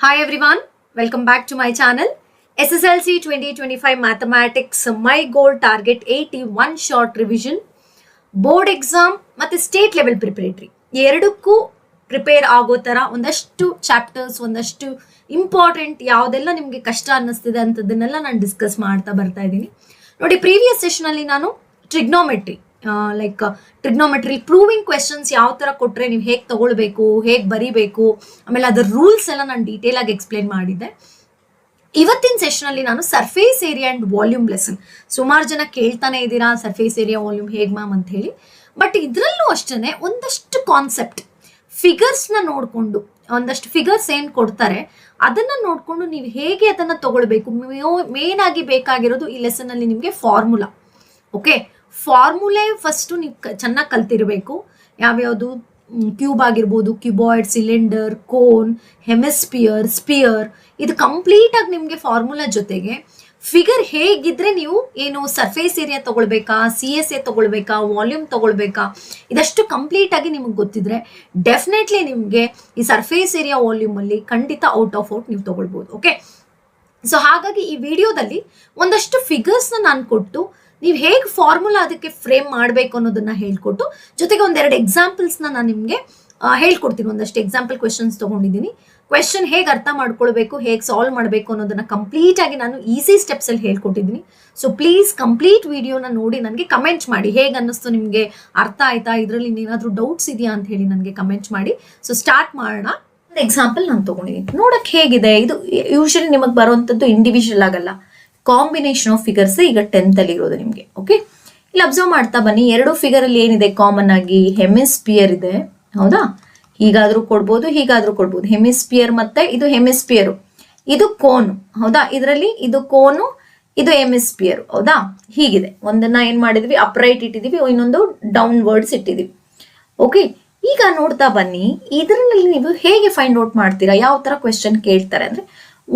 Hi everyone, welcome back to my channel. SSLC 2025 Mathematics My Goal Target 81 Short Revision board exam ಮತ್ತೆ state level preparatory ಎರಡಕ್ಕೂ prepare ಆಗೋ ಥರ ಒಂದಷ್ಟು chapters ಒಂದಷ್ಟು important ಯಾವುದೆಲ್ಲ ನಿಮಗೆ ಕಷ್ಟ ಅನ್ನಿಸ್ತಿದೆ ಅಂಥದ್ದನ್ನೆಲ್ಲ ನಾನು ಡಿಸ್ಕಸ್ ಮಾಡ್ತಾ ಬರ್ತಾ ಇದ್ದೀನಿ. ನೋಡಿ, ಪ್ರೀವಿಯಸ್ ಸೆಷನಲ್ಲಿ ನಾನು ಟ್ರಿಗ್ನೋಮೆಟ್ರಿ ಟ್ರಿಗ್ನೋಮೆಟ್ರಿ ಪ್ರೂವಿಂಗ್ ಕ್ವೆಶನ್ಸ್ ಯಾವ ಥರ ಕೊಟ್ಟರೆ ನೀವು ಹೇಗೆ ತಗೊಳ್ಬೇಕು, ಹೇಗೆ ಬರೀಬೇಕು, ಆಮೇಲೆ ಅದರ ರೂಲ್ಸ್ ಎಲ್ಲ ನಾನು ಡೀಟೇಲ್ ಆಗಿ ಎಕ್ಸ್ಪ್ಲೇನ್ ಮಾಡಿದ್ದೆ. ಇವತ್ತಿನ ಸೆಷನಲ್ಲಿ ನಾನು surface area and volume lesson, ಸುಮಾರು ಜನ ಕೇಳ್ತಾನೆ ಇದ್ದೀರಾ ಸರ್ಫೇಸ್ ಏರಿಯಾ ವಾಲ್ಯೂಮ್ ಹೇಗೆ ಮ್ಯಾಮ್ ಅಂತ ಹೇಳಿ. ಬಟ್ ಇದರಲ್ಲೂ ಅಷ್ಟೇ ಒಂದಷ್ಟು ಕಾನ್ಸೆಪ್ಟ್ ಫಿಗರ್ಸ್ನ ನೋಡಿಕೊಂಡು, ಒಂದಷ್ಟು ಫಿಗರ್ಸ್ ಏನು ಕೊಡ್ತಾರೆ ಅದನ್ನು ನೋಡಿಕೊಂಡು ನೀವು ಹೇಗೆ ಅದನ್ನು ತಗೊಳ್ಬೇಕು. ಮೇನ್ ಆಗಿ ಬೇಕಾಗಿರೋದು ಈ ಲೆಸನಲ್ಲಿ ನಿಮಗೆ ಫಾರ್ಮುಲಾ. ಓಕೆ, ಫಾರ್ಮುಲೆ ಫಸ್ಟು ನೀವು ಚೆನ್ನಾಗಿ ಕಲ್ತಿರಬೇಕು. ಯಾವ್ಯಾವುದು ಕ್ಯೂಬ್ ಆಗಿರ್ಬೋದು, cuboid, cylinder, cone, hemisphere, sphere, ಇದು ಕಂಪ್ಲೀಟ್ ಆಗಿ ನಿಮಗೆ ಫಾರ್ಮುಲಾ ಜೊತೆಗೆ ಫಿಗರ್ ಹೇಗಿದ್ರೆ ನೀವು ಏನು ಸರ್ಫೇಸ್ ಏರಿಯಾ ತಗೊಳ್ಬೇಕಾ, CSA ತಗೊಳ್ಬೇಕಾ, ವಾಲ್ಯೂಮ್ ತಗೊಳ್ಬೇಕಾ, ಇದಷ್ಟು ಕಂಪ್ಲೀಟ್ ಆಗಿ ನಿಮಗೆ ಗೊತ್ತಿದ್ರೆ ಡೆಫಿನೆಟ್ಲಿ ನಿಮಗೆ ಈ ಸರ್ಫೇಸ್ ಏರಿಯಾ ವಾಲ್ಯೂಮಲ್ಲಿ ಖಂಡಿತ ಔಟ್ ಆಫ್ ಔಟ್ ನೀವು ತಗೊಳ್ಬೋದು. ಓಕೆ, ಸೊ ಹಾಗಾಗಿ ಈ ವಿಡಿಯೋದಲ್ಲಿ ಒಂದಷ್ಟು ಫಿಗರ್ಸ್ನ ನಾನು ಕೊಟ್ಟು ನೀವು ಹೇಗೆ ಫಾರ್ಮುಲಾ ಅದಕ್ಕೆ ಫ್ರೇಮ್ ಮಾಡಬೇಕು ಅನ್ನೋದನ್ನ ಹೇಳ್ಕೊಟ್ಟು, ಜೊತೆಗೆ ಒಂದೆರಡು ಎಕ್ಸಾಂಪಲ್ಸ್ನ ನಾನು ನಿಮಗೆ ಹೇಳ್ಕೊಡ್ತೀನಿ. ಒಂದಷ್ಟು ಎಕ್ಸಾಂಪಲ್ ಕ್ವೆಶನ್ಸ್ ತೊಗೊಂಡಿದ್ದೀನಿ. ಕ್ವೆಶನ್ ಹೇಗೆ ಅರ್ಥ ಮಾಡ್ಕೊಳ್ಬೇಕು, ಹೇಗೆ ಸಾಲ್ವ್ ಮಾಡಬೇಕು ಅನ್ನೋದನ್ನ ಕಂಪ್ಲೀಟ್ ಆಗಿ ನಾನು ಈಸಿ ಸ್ಟೆಪ್ಸಲ್ಲಿ ಹೇಳ್ಕೊಟ್ಟಿದ್ದೀನಿ. ಸೊ ಪ್ಲೀಸ್ ಕಂಪ್ಲೀಟ್ ವಿಡಿಯೋನ ನೋಡಿ ನನಗೆ ಕಮೆಂಟ್ ಮಾಡಿ, ಹೇಗೆ ಅನ್ನಿಸ್ತು ನಿಮಗೆ, ಅರ್ಥ ಆಯ್ತಾ, ಇದರಲ್ಲಿ ಏನಾದರೂ ಡೌಟ್ಸ್ ಇದೆಯಾ ಅಂತ ಹೇಳಿ ನನಗೆ ಕಮೆಂಟ್ ಮಾಡಿ. ಸೊ ಸ್ಟಾರ್ಟ್ ಮಾಡೋಣ. ಒಂದು ಎಕ್ಸಾಂಪಲ್ ನಾನು ತೊಗೊಂಡಿದ್ದೀನಿ, ನೋಡಕ್ಕೆ ಹೇಗಿದೆ. ಇದು ಯೂಶಲಿ ನಿಮಗೆ ಬರುವಂಥದ್ದು ಇಂಡಿವಿಜುವಲ್ ಆಗಲ್ಲ, ಕಾಂಬಿನೇಷನ್ ಆಫ್ ಫಿಗರ್ಸ್ ಈಗ 10th ಅಲ್ಲಿ ಇರೋದು ನಿಮಗೆ. ಓಕೆ, ಇಲ್ಲಿ ಅಬ್ಸರ್ವ್ ಮಾಡ್ತಾ ಬನ್ನಿ. ಎರಡು ಫಿಗರ್ ಅಲ್ಲಿ ಏನಿದೆ ಕಾಮನ್ ಆಗಿ, ಹೆಮಿಸ್ಪಿಯರ್ ಇದೆ, ಹೌದಾ? ಹೀಗಾದ್ರೂ ಕೊಡ್ಬೋದು, ಹೀಗಾದ್ರೂ ಕೊಡ್ಬೋದು. ಹೆಮಿಸ್ಪಿಯರ್ ಮತ್ತೆ ಇದು ಹೆಮಿಸ್ಪಿಯರ್, ಇದು ಕೋನು, ಹೌದಾ? ಇದರಲ್ಲಿ ಇದು ಕೋನು, ಇದು ಹೆಮಿಸ್ಪಿಯರ್, ಹೌದಾ? ಹೀಗಿದೆ. ಒಂದನ್ನ ಏನ್ ಮಾಡಿದ್ವಿ, ಅಪ್ರೈಟ್ ಇಟ್ಟಿದೀವಿ, ಇನ್ನೊಂದು ಡೌನ್ ವರ್ಡ್ಸ್ ಇಟ್ಟಿದೀವಿ. ಓಕೆ, ಈಗ ನೋಡ್ತಾ ಬನ್ನಿ, ಇದರಲ್ಲಿ ನೀವು ಹೇಗೆ ಫೈಂಡ್ ಔಟ್ ಮಾಡ್ತೀರಾ, ಯಾವ ತರ ಕ್ವೆಶನ್ ಕೇಳ್ತಾರೆ ಅಂದ್ರೆ,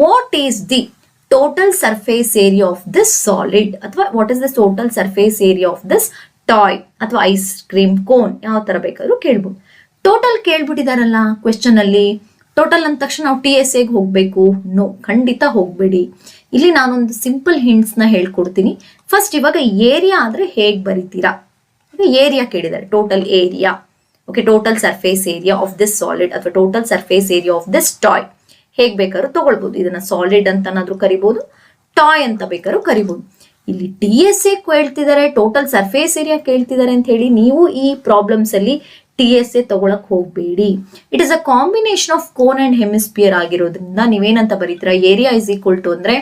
what is the total surface area of this solid, ಅಥವಾ what is the total surface area of this toy ಅಥವಾ ಐಸ್ ಕ್ರೀಮ್ ಕೋನ್, ಯಾವ ತರ ಬೇಕಾದ್ರೂ ಕೇಳ್ಬೋದು. ಟೋಟಲ್ ಕೇಳ್ಬಿಟ್ಟಿದಾರಲ್ಲ ಕ್ವೆಶನ್ ಅಲ್ಲಿ. ಟೋಟಲ್ ಅಂದ ತಕ್ಷಣ ನಾವು TSA ಗೆ ಹೋಗ್ಬೇಕು? ನೋ, ಖಂಡಿತ ಹೋಗ್ಬೇಡಿ. ಇಲ್ಲಿ ನಾನೊಂದು ಸಿಂಪಲ್ ಹಿಂಟ್ಸ್ ನ ಹೇಳ್ಕೊಡ್ತೀನಿ. ಫಸ್ಟ್ ಇವಾಗ ಏರಿಯಾ ಆದ್ರೆ ಹೇಗ್ ಬರೀತೀರಾ? ಏರಿಯಾ ಕೇಳಿದ್ದಾರೆ, total area. Okay, total surface area of this solid ಅಥವಾ total surface area of this toy ಹೇಗ್ ಬೇಕಾದ್ರೂ ತಗೊಳ್ಬಹುದು. ಇದನ್ನ ಸಾಲಿಡ್ ಅಂತನಾದ್ರೂ ಕರಿಬಹುದು, ಟಾಯ್ ಅಂತ ಬೇಕಾದ್ರೂ ಕರಿಬಹುದು. ಇಲ್ಲಿ TSA ಕೇಳ್ತಿದ್ದಾರೆ, ಟೋಟಲ್ ಸರ್ಫೇಸ್ ಏರಿಯಾ ಕೇಳ್ತಿದ್ದಾರೆ ಅಂತ ಹೇಳಿ ನೀವು ಈ ಪ್ರಾಬ್ಲಮ್ಸ್ ಅಲ್ಲಿ TSA ತಗೊಳಕ್ ಹೋಗ್ಬೇಡಿ. It is a combination of cone and hemisphere ಆಗಿರೋದ್ರಿಂದ ನೀವೇನಂತ ಬರೀತೀರಾ, ಏರಿಯಾ ಇಸ್ ಈಕ್ವಲ್ ಟು ಅಂದ್ರೆ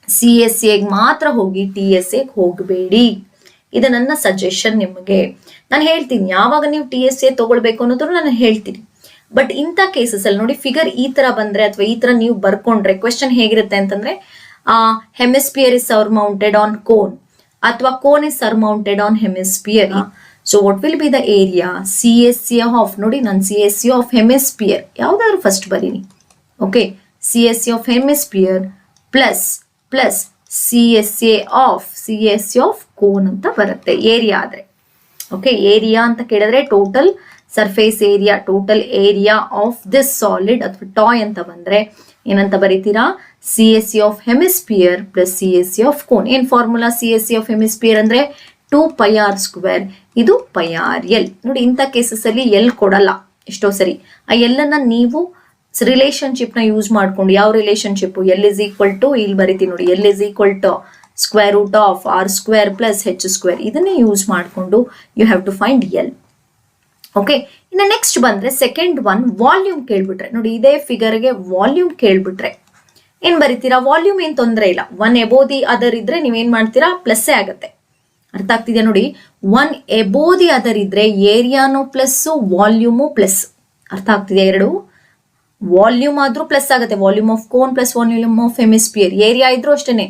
CSA ಮಾತ್ರ ಹೋಗಿ TSA ಹೋಗಬೇಡಿ. ಇದು ನನ್ನ ಸಜೆಷನ್ ನಿಮಗೆ. ನಾನು ಹೇಳ್ತೀನಿ ಯಾವಾಗ ನೀವು TSA ತಗೊಳ್ಬೇಕು ಅನ್ನೋದನ್ನು ನಾನು ಹೇಳ್ತೀನಿ. ಬಟ್ ಇಂಥ ಕೇಸಸ್ ಅಲ್ಲಿ ನೋಡಿ, ಫಿಗರ್ ಈ ತರ ಬಂದ್ರೆ ಅಥವಾ ಈ ತರ ನೀವು ಬರ್ಕೊಂಡ್ರೆ ಕ್ವೆಶನ್ ಹೇಗಿರುತ್ತೆ ಅಂತಂದ್ರೆ, hemisphere is surmounted on cone ಅಥವಾ cone is surmounted on hemisphere. So what will be the area? CSA of, ನೋಡಿ ನಾನು CSA ಆಫ್ ಹೆಮಿಸ್ಪಿಯರ್ ಯಾವ್ದಾದ್ರು ಫಸ್ಟ್ ಬರೀನಿ. Okay, CSA of hemisphere plus plus CSA of cone ಅಂತ ಬರುತ್ತೆ area ಆದ್ರೆ. Okay, area ಅಂತ ಕೇಳಿದ್ರೆ total surface area, total area of this solid ಅಥವಾ ಟಾಯ್ ಅಂತ ಬಂದ್ರೆ ಏನಂತ ಬರೀತೀರಾ? CSA of hemisphere plus CSA of cone. ಏನ್ ಫಾರ್ಮುಲಾ CSA ಆಫ್ ಹೆಮಿಸ್ಪಿಯರ್ ಅಂದ್ರೆ 2πr², ಇದು πrl. ನೋಡಿ, ಇಂಥ ಕೇಸಸ್ ಅಲ್ಲಿ ಎಲ್ ಕೊಡಲ್ಲ ಎಷ್ಟೋ ಸರಿ. ಆ ಎಲ್ಲನ್ನ ನೀವು ರಿಲೇಶನ್ಶಿಪ್ ನ ಯೂಸ್ ಮಾಡ್ಕೊಂಡು, ಯಾವ relationship, L is equal to, ಇಲ್ಲಿ ಬರೀತೀನಿ ನೋಡಿ, L is equal to square root of r² plus h², ಇದನ್ನೇ ಯೂಸ್ ಮಾಡ್ಕೊಂಡು you have to find L. Okay, ಇನ್ನು ನೆಕ್ಸ್ಟ್ ಬಂದ್ರೆ ಸೆಕೆಂಡ್ ಒನ್, ವಾಲ್ಯೂಮ್ ಕೇಳ್ಬಿಟ್ರೆ. ನೋಡಿ, ಇದೇ ಫಿಗರ್ಗೆ ವಾಲ್ಯೂಮ್ ಕೇಳ್ಬಿಟ್ರೆ ಏನ್ ಬರೀತೀರಾ? ವಾಲ್ಯೂಮ್ ಏನ್ ತೊಂದರೆ ಇಲ್ಲ, ಒನ್ ಎಬೋ ದಿ ಅದರ್ ಇದ್ರೆ ನೀವೇನ್ ಮಾಡ್ತೀರಾ, ಪ್ಲಸ್ಸೇ ಆಗತ್ತೆ. ಅರ್ಥ ಆಗ್ತಿದ್ಯಾ? ನೋಡಿ, ಒನ್ ಎಬೋ ದಿ ಅದರ್ ಇದ್ರೆ ಏರಿಯಾನು ಪ್ಲಸ್, ವಾಲ್ಯೂಮು ಪ್ಲಸ್. ಅರ್ಥ ಆಗ್ತಿದ್ಯಾ? ಎರಡು ವಾಲ್ಯೂಮ್ ಆದ್ರೂ ಪ್ಲಸ್ ಆಗುತ್ತೆ, volume of cone plus volume of hemisphere. Area ಇದ್ರೂ ಅಷ್ಟೇನೆ,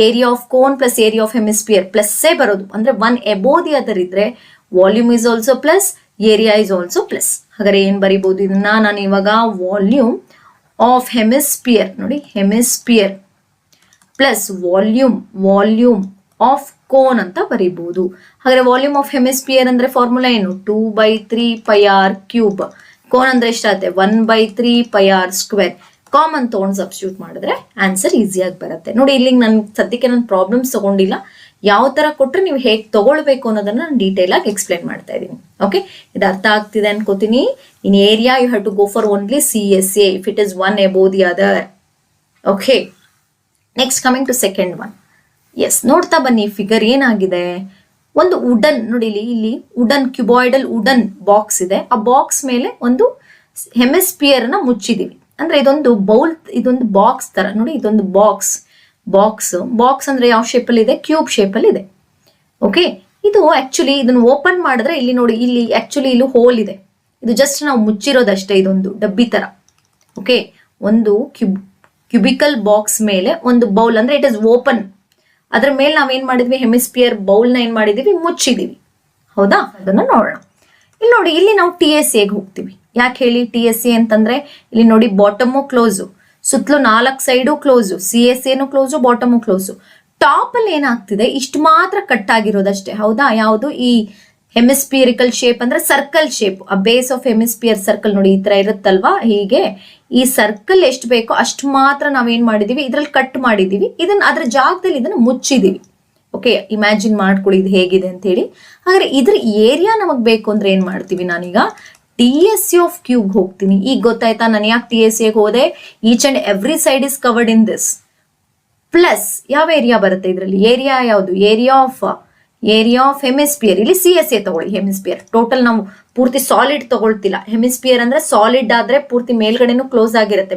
area of cone plus area of hemisphere ಪ್ಲಸ್ಸೇ ಬರೋದು. ಅಂದ್ರೆ ಒನ್ ಎಬೋ ದಿ ಅದರ್ ಇದ್ರೆ volume is also plus, area is also plus. ಹಾಗಾದ್ರೆ ಏನ್ ಬರೀಬಹುದು ಇದನ್ನ ನಾನು ಇವಾಗ? ವಾಲ್ಯೂಮ್ ಆಫ್ ಹೆಮಿಸ್ಪಿಯರ್, ನೋಡಿ hemisphere plus volume of cone ಅಂತ ಬರೀಬಹುದು. ಹಾಗಾದ್ರೆ ವಾಲ್ಯೂಮ್ ಆಫ್ ಹೆಮಿಸ್ಪಿಯರ್ ಅಂದ್ರೆ ಫಾರ್ಮುಲಾ ಏನು? 2/3πr³. ಕೋನ್ ಅಂದ್ರೆ ಎಷ್ಟಾಗುತ್ತೆ? 1/3πr². ಕಾಮನ್ ತೊಗೊಂಡು ಸಬ್ಸ್ಟಿಟ್ಯೂಟ್ ಮಾಡಿದ್ರೆ ಆನ್ಸರ್ ಈಸಿಯಾಗಿ ಬರುತ್ತೆ. ನೋಡಿ ಇಲ್ಲಿ ಸದ್ಯಕ್ಕೆ ನಾನು ಪ್ರಾಬ್ಲಮ್ಸ್ ತಗೊಂಡಿಲ್ಲ, ಯಾವ ತರ ಕೊಟ್ರೆ ನೀವು ಹೇಗೆ ತಗೊಳ್ಬೇಕು ಅನ್ನೋದನ್ನ ನಾನು ಡೀಟೇಲ್ ಆಗಿ ಎಕ್ಸ್ಪ್ಲೈನ್ ಮಾಡ್ತಾ ಇದ್ದೀನಿ. ಓಕೆ, ಇದು ಅರ್ಥ ಆಗ್ತಿದೆ ಅನ್ಕೋತೀನಿ. In area you have to go for only CSA if it is one above the other. Okay, next coming to second one. Yes, ನೋಡ್ತಾ ಬನ್ನಿ ಫಿಗರ್ ಏನಾಗಿದೆ. ಒಂದು ವುಡನ್, ನೋಡಿ ಇಲ್ಲಿ ವುಡನ್ ಕ್ಯೂಬಾಯ್ಡಲ್ ವುಡನ್ ಬಾಕ್ಸ್ ಇದೆ. ಆ ಬಾಕ್ಸ್ ಮೇಲೆ ಒಂದು ಹೆಮಿಸ್ಪಿಯರ್ ನ ಮುಚ್ಚಿದೀವಿ. ಅಂದ್ರೆ ಇದೊಂದು ಬೌಲ್, ಇದೊಂದು ಬಾಕ್ಸ್ ತರ ನೋಡಿ, ಇದೊಂದು ಬಾಕ್ಸ್ ಅಂದ್ರೆ ಯಾವ ಶೇಪ್ ಅಲ್ಲಿ ಇದೆ? ಕ್ಯೂಬ್ ಶೇಪ್ ಅಲ್ಲಿ ಇದೆ. ಓಕೆ, ಇದು ಆಕ್ಚುಲಿ ಇದನ್ನು ಓಪನ್ ಮಾಡಿದ್ರೆ ಇಲ್ಲಿ ನೋಡಿ, ಇಲ್ಲಿ ಆಕ್ಚುಲಿ ಇಲ್ಲಿ ಹೋಲ್ ಇದೆ. ಇದು ಜಸ್ಟ್ ನಾವು ಮುಚ್ಚಿರೋದಷ್ಟೇ, ಇದೊಂದು ಡಬ್ಬಿ ತರ. ಓಕೆ, ಒಂದು ಕ್ಯೂಬಿಕಲ್ ಬಾಕ್ಸ್ ಮೇಲೆ ಒಂದು ಬೌಲ್, ಅಂದ್ರೆ ಇಟ್ ಇಸ್ ಓಪನ್. ಅದ್ರ ಮೇಲೆ ನಾವೇನ್ ಮಾಡಿದ್ವಿ? ಹೆಮಿಸ್ಪಿಯರ್ ಬೌಲ್ ನ ಏನ್ ಮಾಡಿದೀವಿ? ಮುಚ್ಚಿದೀವಿ. ಹೌದಾ? ಅದನ್ನ ನೋಡೋಣ. ಇಲ್ಲಿ ನೋಡಿ, ಇಲ್ಲಿ ನಾವು TSAಗೆ ಹೋಗ್ತೀವಿ. ಯಾಕೆ ಹೇಳಿ TSA ಅಂತಂದ್ರೆ ಇಲ್ಲಿ ನೋಡಿ ಬಾಟಮು ಕ್ಲೋಸು, ಸುತ್ತಲೂ 4 ಸೈಡು ಕ್ಲೋಸು, CSAನು ಕ್ಲೋಸು, ಬಾಟಮು ಕ್ಲೋಸು. ಟಾಪ್ ಅಲ್ಲಿ ಏನಾಗ್ತಿದೆ? ಇಷ್ಟು ಮಾತ್ರ ಕಟ್ ಆಗಿರೋದಷ್ಟೇ. ಹೌದಾ? ಯಾವುದು? ಈ ಹೆಮಿಸ್ಪಿಯರಿಕಲ್ ಶೇಪ್ ಅಂದ್ರೆ ಸರ್ಕಲ್ ಶೇಪ್. ಆ ಬೇಸ್ ಆಫ್ ಹೆಮಿಸ್ಪಿಯರ್ ಸರ್ಕಲ್ ನೋಡಿ, ಈ ತರ ಇರುತ್ತಲ್ವಾ, ಹೀಗೆ ಈ ಸರ್ಕಲ್ ಎಷ್ಟು ಬೇಕೋ ಅಷ್ಟು ಮಾತ್ರ ನಾವೇನ್ ಮಾಡಿದೀವಿ? ಇದ್ರಲ್ಲಿ ಕಟ್ ಮಾಡಿದೀವಿ. ಇದನ್ನ ಅದ್ರ ಜಾಗದಲ್ಲಿ ಇದನ್ನ ಮುಚ್ಚಿದೀವಿ. ಓಕೆ, ಇಮ್ಯಾಜಿನ್ ಮಾಡ್ಕೊಳ್ಳಿ ಇದು ಹೇಗಿದೆ ಅಂತ ಹೇಳಿ. ಹಾಗಾದ್ರೆ ಇದ್ರ ಏರಿಯಾ ನಮಗ್ ಬೇಕು ಅಂದ್ರೆ ಏನ್ ಮಾಡ್ತೀವಿ? ನಾನೀಗ TSA ಆಫ್ ಕ್ಯೂಬ್ ಹೋಗ್ತೀನಿ. ಈಗ ಗೊತ್ತಾಯ್ತಾ ನಾನು ಯಾಕೆ TSAಗೆ ಹೋದೆ? Each and every side is covered in this. Plus ಯಾವ ಏರಿಯಾ ಬರುತ್ತೆ ಇದರಲ್ಲಿ? ಏರಿಯಾ ಯಾವುದು? Area of hemisphere. ಇಲ್ಲಿ CSA ತಗೊಳ್ಳಿ. ಹೆಮಿಸ್ಪಿಯರ್ ಟೋಟಲ್ ನಾವು ಪೂರ್ತಿ ಸಾಲಿಡ್ ತಗೊಳ್ತಿಲ್ಲ. ಹೆಮಿಸ್ಪಿಯರ್ ಅಂದ್ರೆ ಸಾಲಿಡ್ ಆದ್ರೆ ಪೂರ್ತಿ ಮೇಲ್ಗಡೆನೂ ಕ್ಲೋಸ್ ಆಗಿರುತ್ತೆ.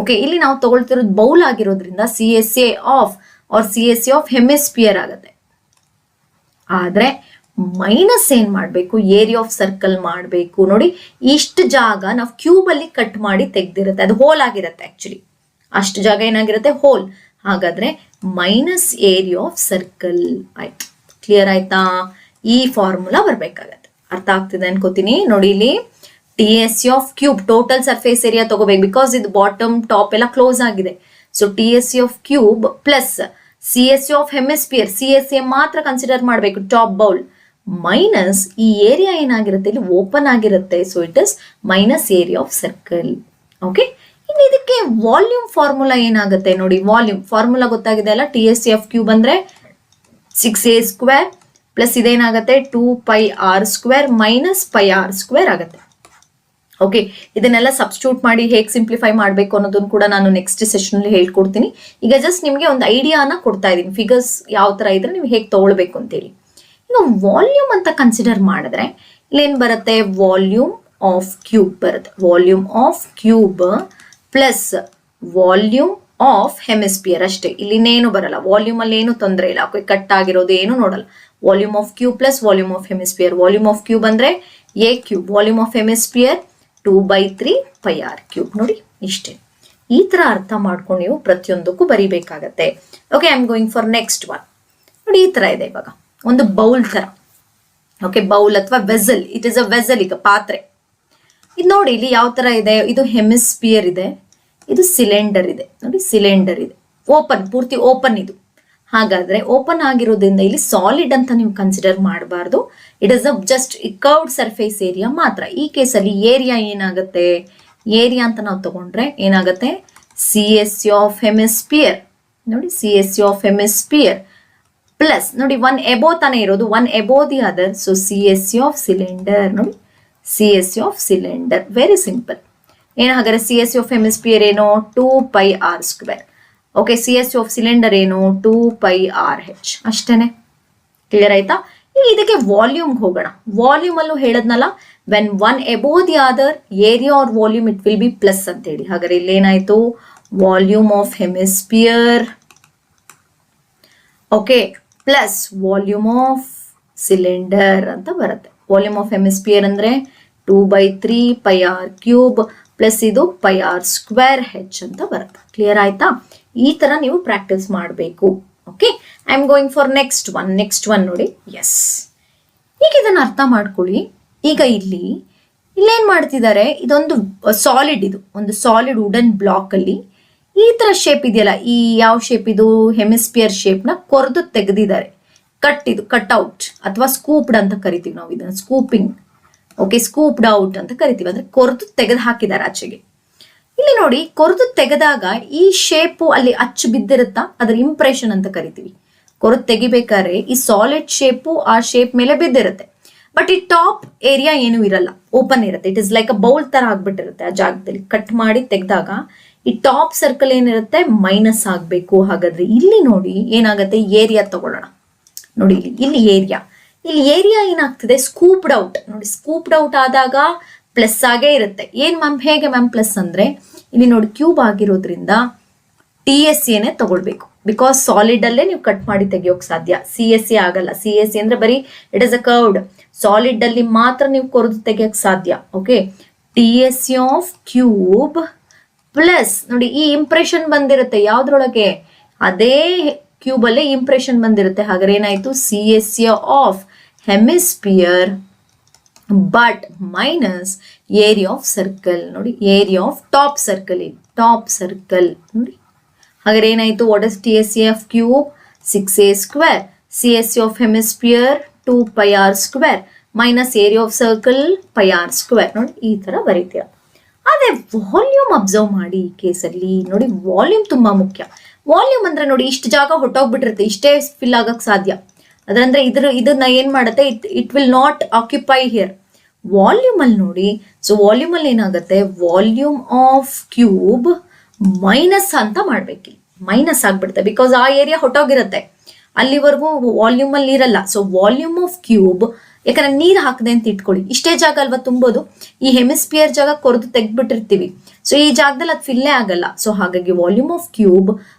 ಓಕೆ, ಇಲ್ಲಿ ನಾವು ತಗೊಳ್ತಿರೋದು ಬೌಲ್ ಆಗಿರೋದ್ರಿಂದ CSA ಆಫ್ ಹೆಮಿಸ್ಪಿಯರ್ ಆಗುತ್ತೆ. ಆದ್ರೆ ಮೈನಸ್ ಏನ್ ಮಾಡ್ಬೇಕು? ಏರಿಯಾ ಆಫ್ ಸರ್ಕಲ್ ಮಾಡ್ಬೇಕು. ನೋಡಿ, ಇಷ್ಟು ಜಾಗ ನಾವು ಕ್ಯೂಬ್ ಅಲ್ಲಿ ಕಟ್ ಮಾಡಿ ತೆಗ್ದಿರುತ್ತೆ, ಅದು ಹೋಲ್ ಆಗಿರುತ್ತೆ. ಆಕ್ಚುಲಿ ಅಷ್ಟು ಜಾಗ ಏನಾಗಿರುತ್ತೆ? ಹೋಲ್. ಹಾಗಾದ್ರೆ ಮೈನಸ್ ಏರಿಯಾ ಆಫ್ ಸರ್ಕಲ್ ಆಯ್ತು. ಕ್ಲಿಯರ್ ಆಯ್ತಾ? ಈ ಫಾರ್ಮುಲಾ ಬರ್ಬೇಕಾಗತ್ತೆ. ಅರ್ಥ ಆಗ್ತಿದೆ ಅನ್ಕೋತೀನಿ. ನೋಡಿ ಇಲ್ಲಿ TSA of cube total surface area ತಗೋಬೇಕು, ಬಿಕಾಸ್ ಇದು ಬಾಟಮ್ ಟಾಪ್ ಎಲ್ಲ ಕ್ಲೋಸ್ ಆಗಿದೆ. So TSA of cube plus CSA of hemisphere, CSA ಮಾತ್ರ ಕನ್ಸಿಡರ್ ಮಾಡಬೇಕು, ಟಾಪ್ ಬೌಲ್, ಮೈನಸ್ ಈ ಏರಿಯಾ ಏನಾಗಿರುತ್ತೆ? ಇಲ್ಲಿ ಓಪನ್ ಆಗಿರುತ್ತೆ. So it is minus area of circle. Okay, ಇನ್ನು ಇದಕ್ಕೆ ವಾಲ್ಯೂಮ್ ಫಾರ್ಮುಲಾ ಏನಾಗುತ್ತೆ ನೋಡಿ? ವಾಲ್ಯೂಮ್ ಫಾರ್ಮುಲಾ ಗೊತ್ತಾಗಿದೆ ಅಲ್ಲ? TSA ಆಫ್ ಕ್ಯೂಬ್ ಅಂದ್ರೆ 6a² plus ಇದೇನಾಗುತ್ತೆ? 2πr² minus πr² ಆಗುತ್ತೆ. ಓಕೆ, ಇದನ್ನೆಲ್ಲ ಸಬ್ಸ್ಟಿಟ್ಯೂಟ್ ಮಾಡಿ ಹೇಗೆ ಸಿಂಪ್ಲಿಫೈ ಮಾಡಬೇಕು ಅನ್ನೋದನ್ನು ಕೂಡ ನಾನು ನೆಕ್ಸ್ಟ್ ಸೆಷನ್ ಅಲ್ಲಿ ಹೇಳ್ಕೊಡ್ತೀನಿ. ಈಗ ಜಸ್ಟ್ ನಿಮಗೆ ಒಂದು ಐಡಿಯಾನ ಕೊಡ್ತಾ ಇದ್ದೀನಿ, ಫಿಗರ್ಸ್ ಯಾವ ತರ ಇದ್ರೆ ನೀವು ಹೇಗೆ ತಗೊಳ್ಬೇಕು ಅಂತೇಳಿ. ಈಗ ವಾಲ್ಯೂಮ್ ಅಂತ ಕನ್ಸಿಡರ್ ಮಾಡಿದ್ರೆ ಇಲ್ಲೇನ್ ಬರುತ್ತೆ? ವಾಲ್ಯೂಮ್ ಆಫ್ ಕ್ಯೂಬ್ ಬರುತ್ತೆ. Volume of cube plus volume of hemisphere ಅಷ್ಟೇ. ಇಲ್ಲಿನೇನು ಬರಲ್ಲ. ವಾಲ್ಯೂಮ್ ಅಲ್ಲಿ ಏನು ತೊಂದರೆ ಇಲ್ಲ. ಓಕೆ, ಕಟ್ ಆಗಿರೋದು ಏನು ನೋಡಲ್ಲ. Volume of cube plus volume of hemisphere. Volume of cube ಅಂದ್ರೆ A cube, volume of hemisphere 2/3πr³ ನೋಡಿ, ಇಷ್ಟೇ. ಈ ತರ ಅರ್ಥ ಮಾಡ್ಕೊಂಡು ನೀವು ಪ್ರತಿಯೊಂದಕ್ಕೂ ಬರಿಬೇಕಾಗತ್ತೆ. Okay, I am going for next one. ನೋಡಿ, ಈ ತರ ಇದೆ ಇವಾಗ ಒಂದು ಬೌಲ್ ತರ. ಓಕೆ, ಬೌಲ್ ಅಥವಾ vessel. It is a vessel. ಈಗ ಪಾತ್ರೆ ಇದು ನೋಡಿ, ಇಲ್ಲಿ ಯಾವ ತರ ಇದೆ? ಇದು ಹೆಮಿಸ್ಪಿಯರ್ ಇದೆ, ಇದು ಸಿಲಿಂಡರ್ ಇದೆ. ನೋಡಿ, ಸಿಲಿಂಡರ್ ಇದೆ, ಓಪನ್, ಪೂರ್ತಿ ಓಪನ್ ಇದು. ಹಾಗಾದ್ರೆ ಓಪನ್ ಆಗಿರೋದ್ರಿಂದ ಇಲ್ಲಿ ಸಾಲಿಡ್ ಅಂತ ನೀವು ಕನ್ಸಿಡರ್ ಮಾಡಬಾರ್ದು. It is a just curved surface area ಮಾತ್ರ. ಈ ಕೇಸಲ್ಲಿ ಏರಿಯಾ ಏನಾಗುತ್ತೆ? ಏರಿಯಾ ಅಂತ ನಾವು ತಗೊಂಡ್ರೆ ಏನಾಗುತ್ತೆ? CSA of hemisphere. ನೋಡಿ, CSA ಆಫ್ ಹೆಮಿಸ್ಪಿಯರ್ ಪ್ಲಸ್ ನೋಡಿ, ಒನ್ ಎಬೋ ತಾನೇ ಇರೋದು, one above the other. So CSA of cylinder. ನೋಡಿ, CSA of cylinder. Very simple. ಏನು ಹಾಗಾದ್ರೆ CSA ಆಫ್ ಹೆಮಿಸ್ಪಿಯರ್ ಏನು? 2πr². Okay, CSA of cylinder ಏನು? 2πrh. ಅಷ್ಟೇನೆ. ಕ್ಲಿಯರ್ ಆಯ್ತಾ? ಈಗ ಇದಕ್ಕೆ ವಾಲ್ಯೂಮ್ ಹೋಗೋಣ. ವಾಲ್ಯೂಮ್ ಅಲ್ಲೂ ಹೇಳದ್ನಲ್ಲ, when one above the other area or volume it will be plus ಅಂತ ಹೇಳಿ. ಹಾಗಾದ್ರೆ ಇಲ್ಲೇನಾಯ್ತು? Volume of hemisphere okay plus volume of cylinder ಅಂತ ಬರುತ್ತೆ. ವಾಲ್ಯೂಮ್ ಆಫ್ ಹೆಮಿಸ್ಪಿಯರ್ ಅಂದ್ರೆ 2/3πr³ ಪ್ಲಸ್ ಇದು πr²h ಅಂತ ಬರುತ್ತೆ. ಕ್ಲಿಯರ್ ಆಯ್ತಾ? ಈ ತರ ನೀವು ಪ್ರಾಕ್ಟೀಸ್ ಮಾಡಬೇಕು. Okay, I am going for next one ನೋಡಿ. ಎಸ್, ಈಗ ಇದನ್ನ ಅರ್ಥ ಮಾಡ್ಕೊಳ್ಳಿ. ಈಗ ಇಲ್ಲೇನ್ ಮಾಡ್ತಿದ್ದಾರೆ? ಇದೊಂದು ಸಾಲಿಡ್, ಇದು ಒಂದು ಸಾಲಿಡ್ ವುಡನ್ ಬ್ಲಾಕ್ ಅಲ್ಲಿ ಈ ತರ ಶೇಪ್ ಇದೆಯಲ್ಲ, ಈ ಯಾವ ಶೇಪ್ ಇದು? ಹೆಮಿಸ್ಪಿಯರ್ ಶೇಪ್ ನ ಕೊರೆದು ತೆಗೆದಿದ್ದಾರೆ. ಇದು ಕಟ್ ಔಟ್ ಅಥವಾ ಸ್ಕೂಪ್ಡ್ ಅಂತ ಕರಿತೀವಿ ನಾವು ಇದನ್ನ. ಸ್ಕೂಪಿಂಗ್. ಓಕೆ, ಸ್ಕೂಪ್ಡ್ ಔಟ್ ಅಂತ ಕರಿತೀವಿ. ಅಂದ್ರೆ ಕೊರೆದು ತೆಗೆದು ಹಾಕಿದ್ದಾರೆ ಆಚೆಗೆ. ಇಲ್ಲಿ ನೋಡಿ ಕೊರೆದು ತೆಗೆದಾಗ ಈ ಶೇಪು ಅಲ್ಲಿ ಅಚ್ಚು ಬಿದ್ದಿರುತ್ತಾ, ಅದರ ಇಂಪ್ರೆಷನ್ ಅಂತ ಕರಿತೀವಿ. ಕೊರೆದು ತೆಗಿಬೇಕಾದ್ರೆ ಈ ಸಾಲಿಡ್ ಶೇಪು ಆ ಶೇಪ್ ಮೇಲೆ ಬಿದ್ದಿರುತ್ತೆ. ಬಟ್ ಈ ಟಾಪ್ ಏರಿಯಾ ಏನು ಇರಲ್ಲ, ಓಪನ್ ಇರುತ್ತೆ. It is like a bowl ತರ ಆಗ್ಬಿಟ್ಟಿರುತ್ತೆ ಆ ಜಾಗದಲ್ಲಿ. ಕಟ್ ಮಾಡಿ ತೆಗೆದಾಗ ಈ ಟಾಪ್ ಸರ್ಕಲ್ ಏನಿರುತ್ತೆ ಮೈನಸ್ ಆಗ್ಬೇಕು. ಹಾಗಾದ್ರೆ ಇಲ್ಲಿ ನೋಡಿ ಏನಾಗುತ್ತೆ, ಏರಿಯಾ ತಗೊಳ್ಳೋಣ. ನೋಡಿ ಇಲ್ಲಿ ಏರಿಯಾ ಏನಾಗ್ತದೆ, ಸ್ಕೂಪ್ಡ್ ಔಟ್. ನೋಡಿ ಸ್ಕೂಪ್ಡ್ ಔಟ್ ಆದಾಗ ಪ್ಲಸ್ ಆಗೇ ಇರುತ್ತೆ. ಏನ್ ಮ್ಯಾಮ್, ಹೇಗೆ ಮ್ಯಾಮ್ ಪ್ಲಸ್ ಅಂದ್ರೆ, ಇಲ್ಲಿ ನೋಡಿ ಕ್ಯೂಬ್ ಆಗಿರೋದ್ರಿಂದ TSA ನೇ ತಗೊಳ್ಬೇಕು. ಬಿಕಾಸ್ ಸಾಲಿಡ್ ಅಲ್ಲೇ ನೀವು ಕಟ್ ಮಾಡಿ ತೆಗಿಯೋಕ್ ಸಾಧ್ಯ, CSA ಆಗಲ್ಲ. CSA ಅಂದ್ರೆ ಬರೀ it is a curved. Solid ಅಲ್ಲಿ ಮಾತ್ರ ನೀವು ಕೊರೆದು ತೆಗಿಯಕ್ ಸಾಧ್ಯ. Okay, TSA of cube plus ನೋಡಿ ಈ ಇಂಪ್ರೆಷನ್ ಬಂದಿರುತ್ತೆ ಯಾವ್ದ್ರೊಳಗೆ, ಅದೇ ಕ್ಯೂಬ್ ಅಲ್ಲೇ ಇಂಪ್ರೆಷನ್ ಬಂದಿರುತ್ತೆ. ಹಾಗಾದ್ರೆ ಏನಾಯ್ತು, CSA of hemisphere but minus area of circle. ನೋಡಿ ಏರಿಯಾ ಆಫ್ ಟಾಪ್ ಸರ್ಕಲ್ ನೋಡಿ. ಹಾಗಾದ್ರೆ ಏನಾಯ್ತು, what is TSA of cube 6a square, CSA of hemisphere 2πr square minus area of circle πr square. ನೋಡಿ ಈ ತರ ಬರೀತೀರ. ಅದೇ ವಾಲ್ಯೂಮ್ ಅಬ್ಸರ್ವ್ ಮಾಡಿ ಈ ಕೇಸಲ್ಲಿ. ನೋಡಿ ವಾಲ್ಯೂಮ್ ತುಂಬಾ ಮುಖ್ಯ. ವಾಲ್ಯೂಮ್ ಅಂದ್ರೆ ನೋಡಿ ಇಷ್ಟು ಜಾಗ ಹೊಟ್ಟೋಗ್ಬಿಟ್ಟಿರುತ್ತೆ, ಇಷ್ಟೇ ಫಿಲ್ ಆಗಕ್ ಸಾಧ್ಯ. ಅದ್ರಂದ್ರೆ ಇದನ್ನ ಏನ್ ಮಾಡುತ್ತೆ, it will not occupy here. Volume ಅಲ್ಲಿ ನೋಡಿ, ಸೊ ವಾಲ್ಯೂಮ್ ಅಲ್ಲಿ ಏನಾಗುತ್ತೆ, ವಾಲ್ಯೂಮ್ ಆಫ್ ಕ್ಯೂಬ್ ಮೈನಸ್ ಅಂತ ಮಾಡ್ಬೇಕು. ಮೈನಸ್ ಆಗ್ಬಿಡುತ್ತೆ ಬಿಕಾಸ್ ಆ ಏರಿಯಾ ಹೊಟ್ಟೋಗಿರುತ್ತೆ, ಅಲ್ಲಿವರೆಗೂ ವಾಲ್ಯೂಮ್ ಅಲ್ಲಿ ಇರಲ್ಲ. ಸೊ ವಾಲ್ಯೂಮ್ ಆಫ್ ಕ್ಯೂಬ್, ಯಾಕಂದ್ರೆ ನೀರು ಹಾಕದೆ ಅಂತ ಇಟ್ಕೊಳ್ಳಿ, ಇಷ್ಟೇ ಜಾಗ ಅಲ್ವಾ ತುಂಬೋದು. ಈ ಹೆಮಿಸ್ಪಿಯರ್ ಜಾಗ ಕೊರೆದು ತೆಗ್ದ್ಬಿಟ್ಟಿರ್ತೀವಿ, ಸೊ ಈ ಜಾಗದಲ್ಲಿ ಅದು ಫಿಲ್ಲೇ ಆಗಲ್ಲ. ಸೊ ಹಾಗಾಗಿ volume of cube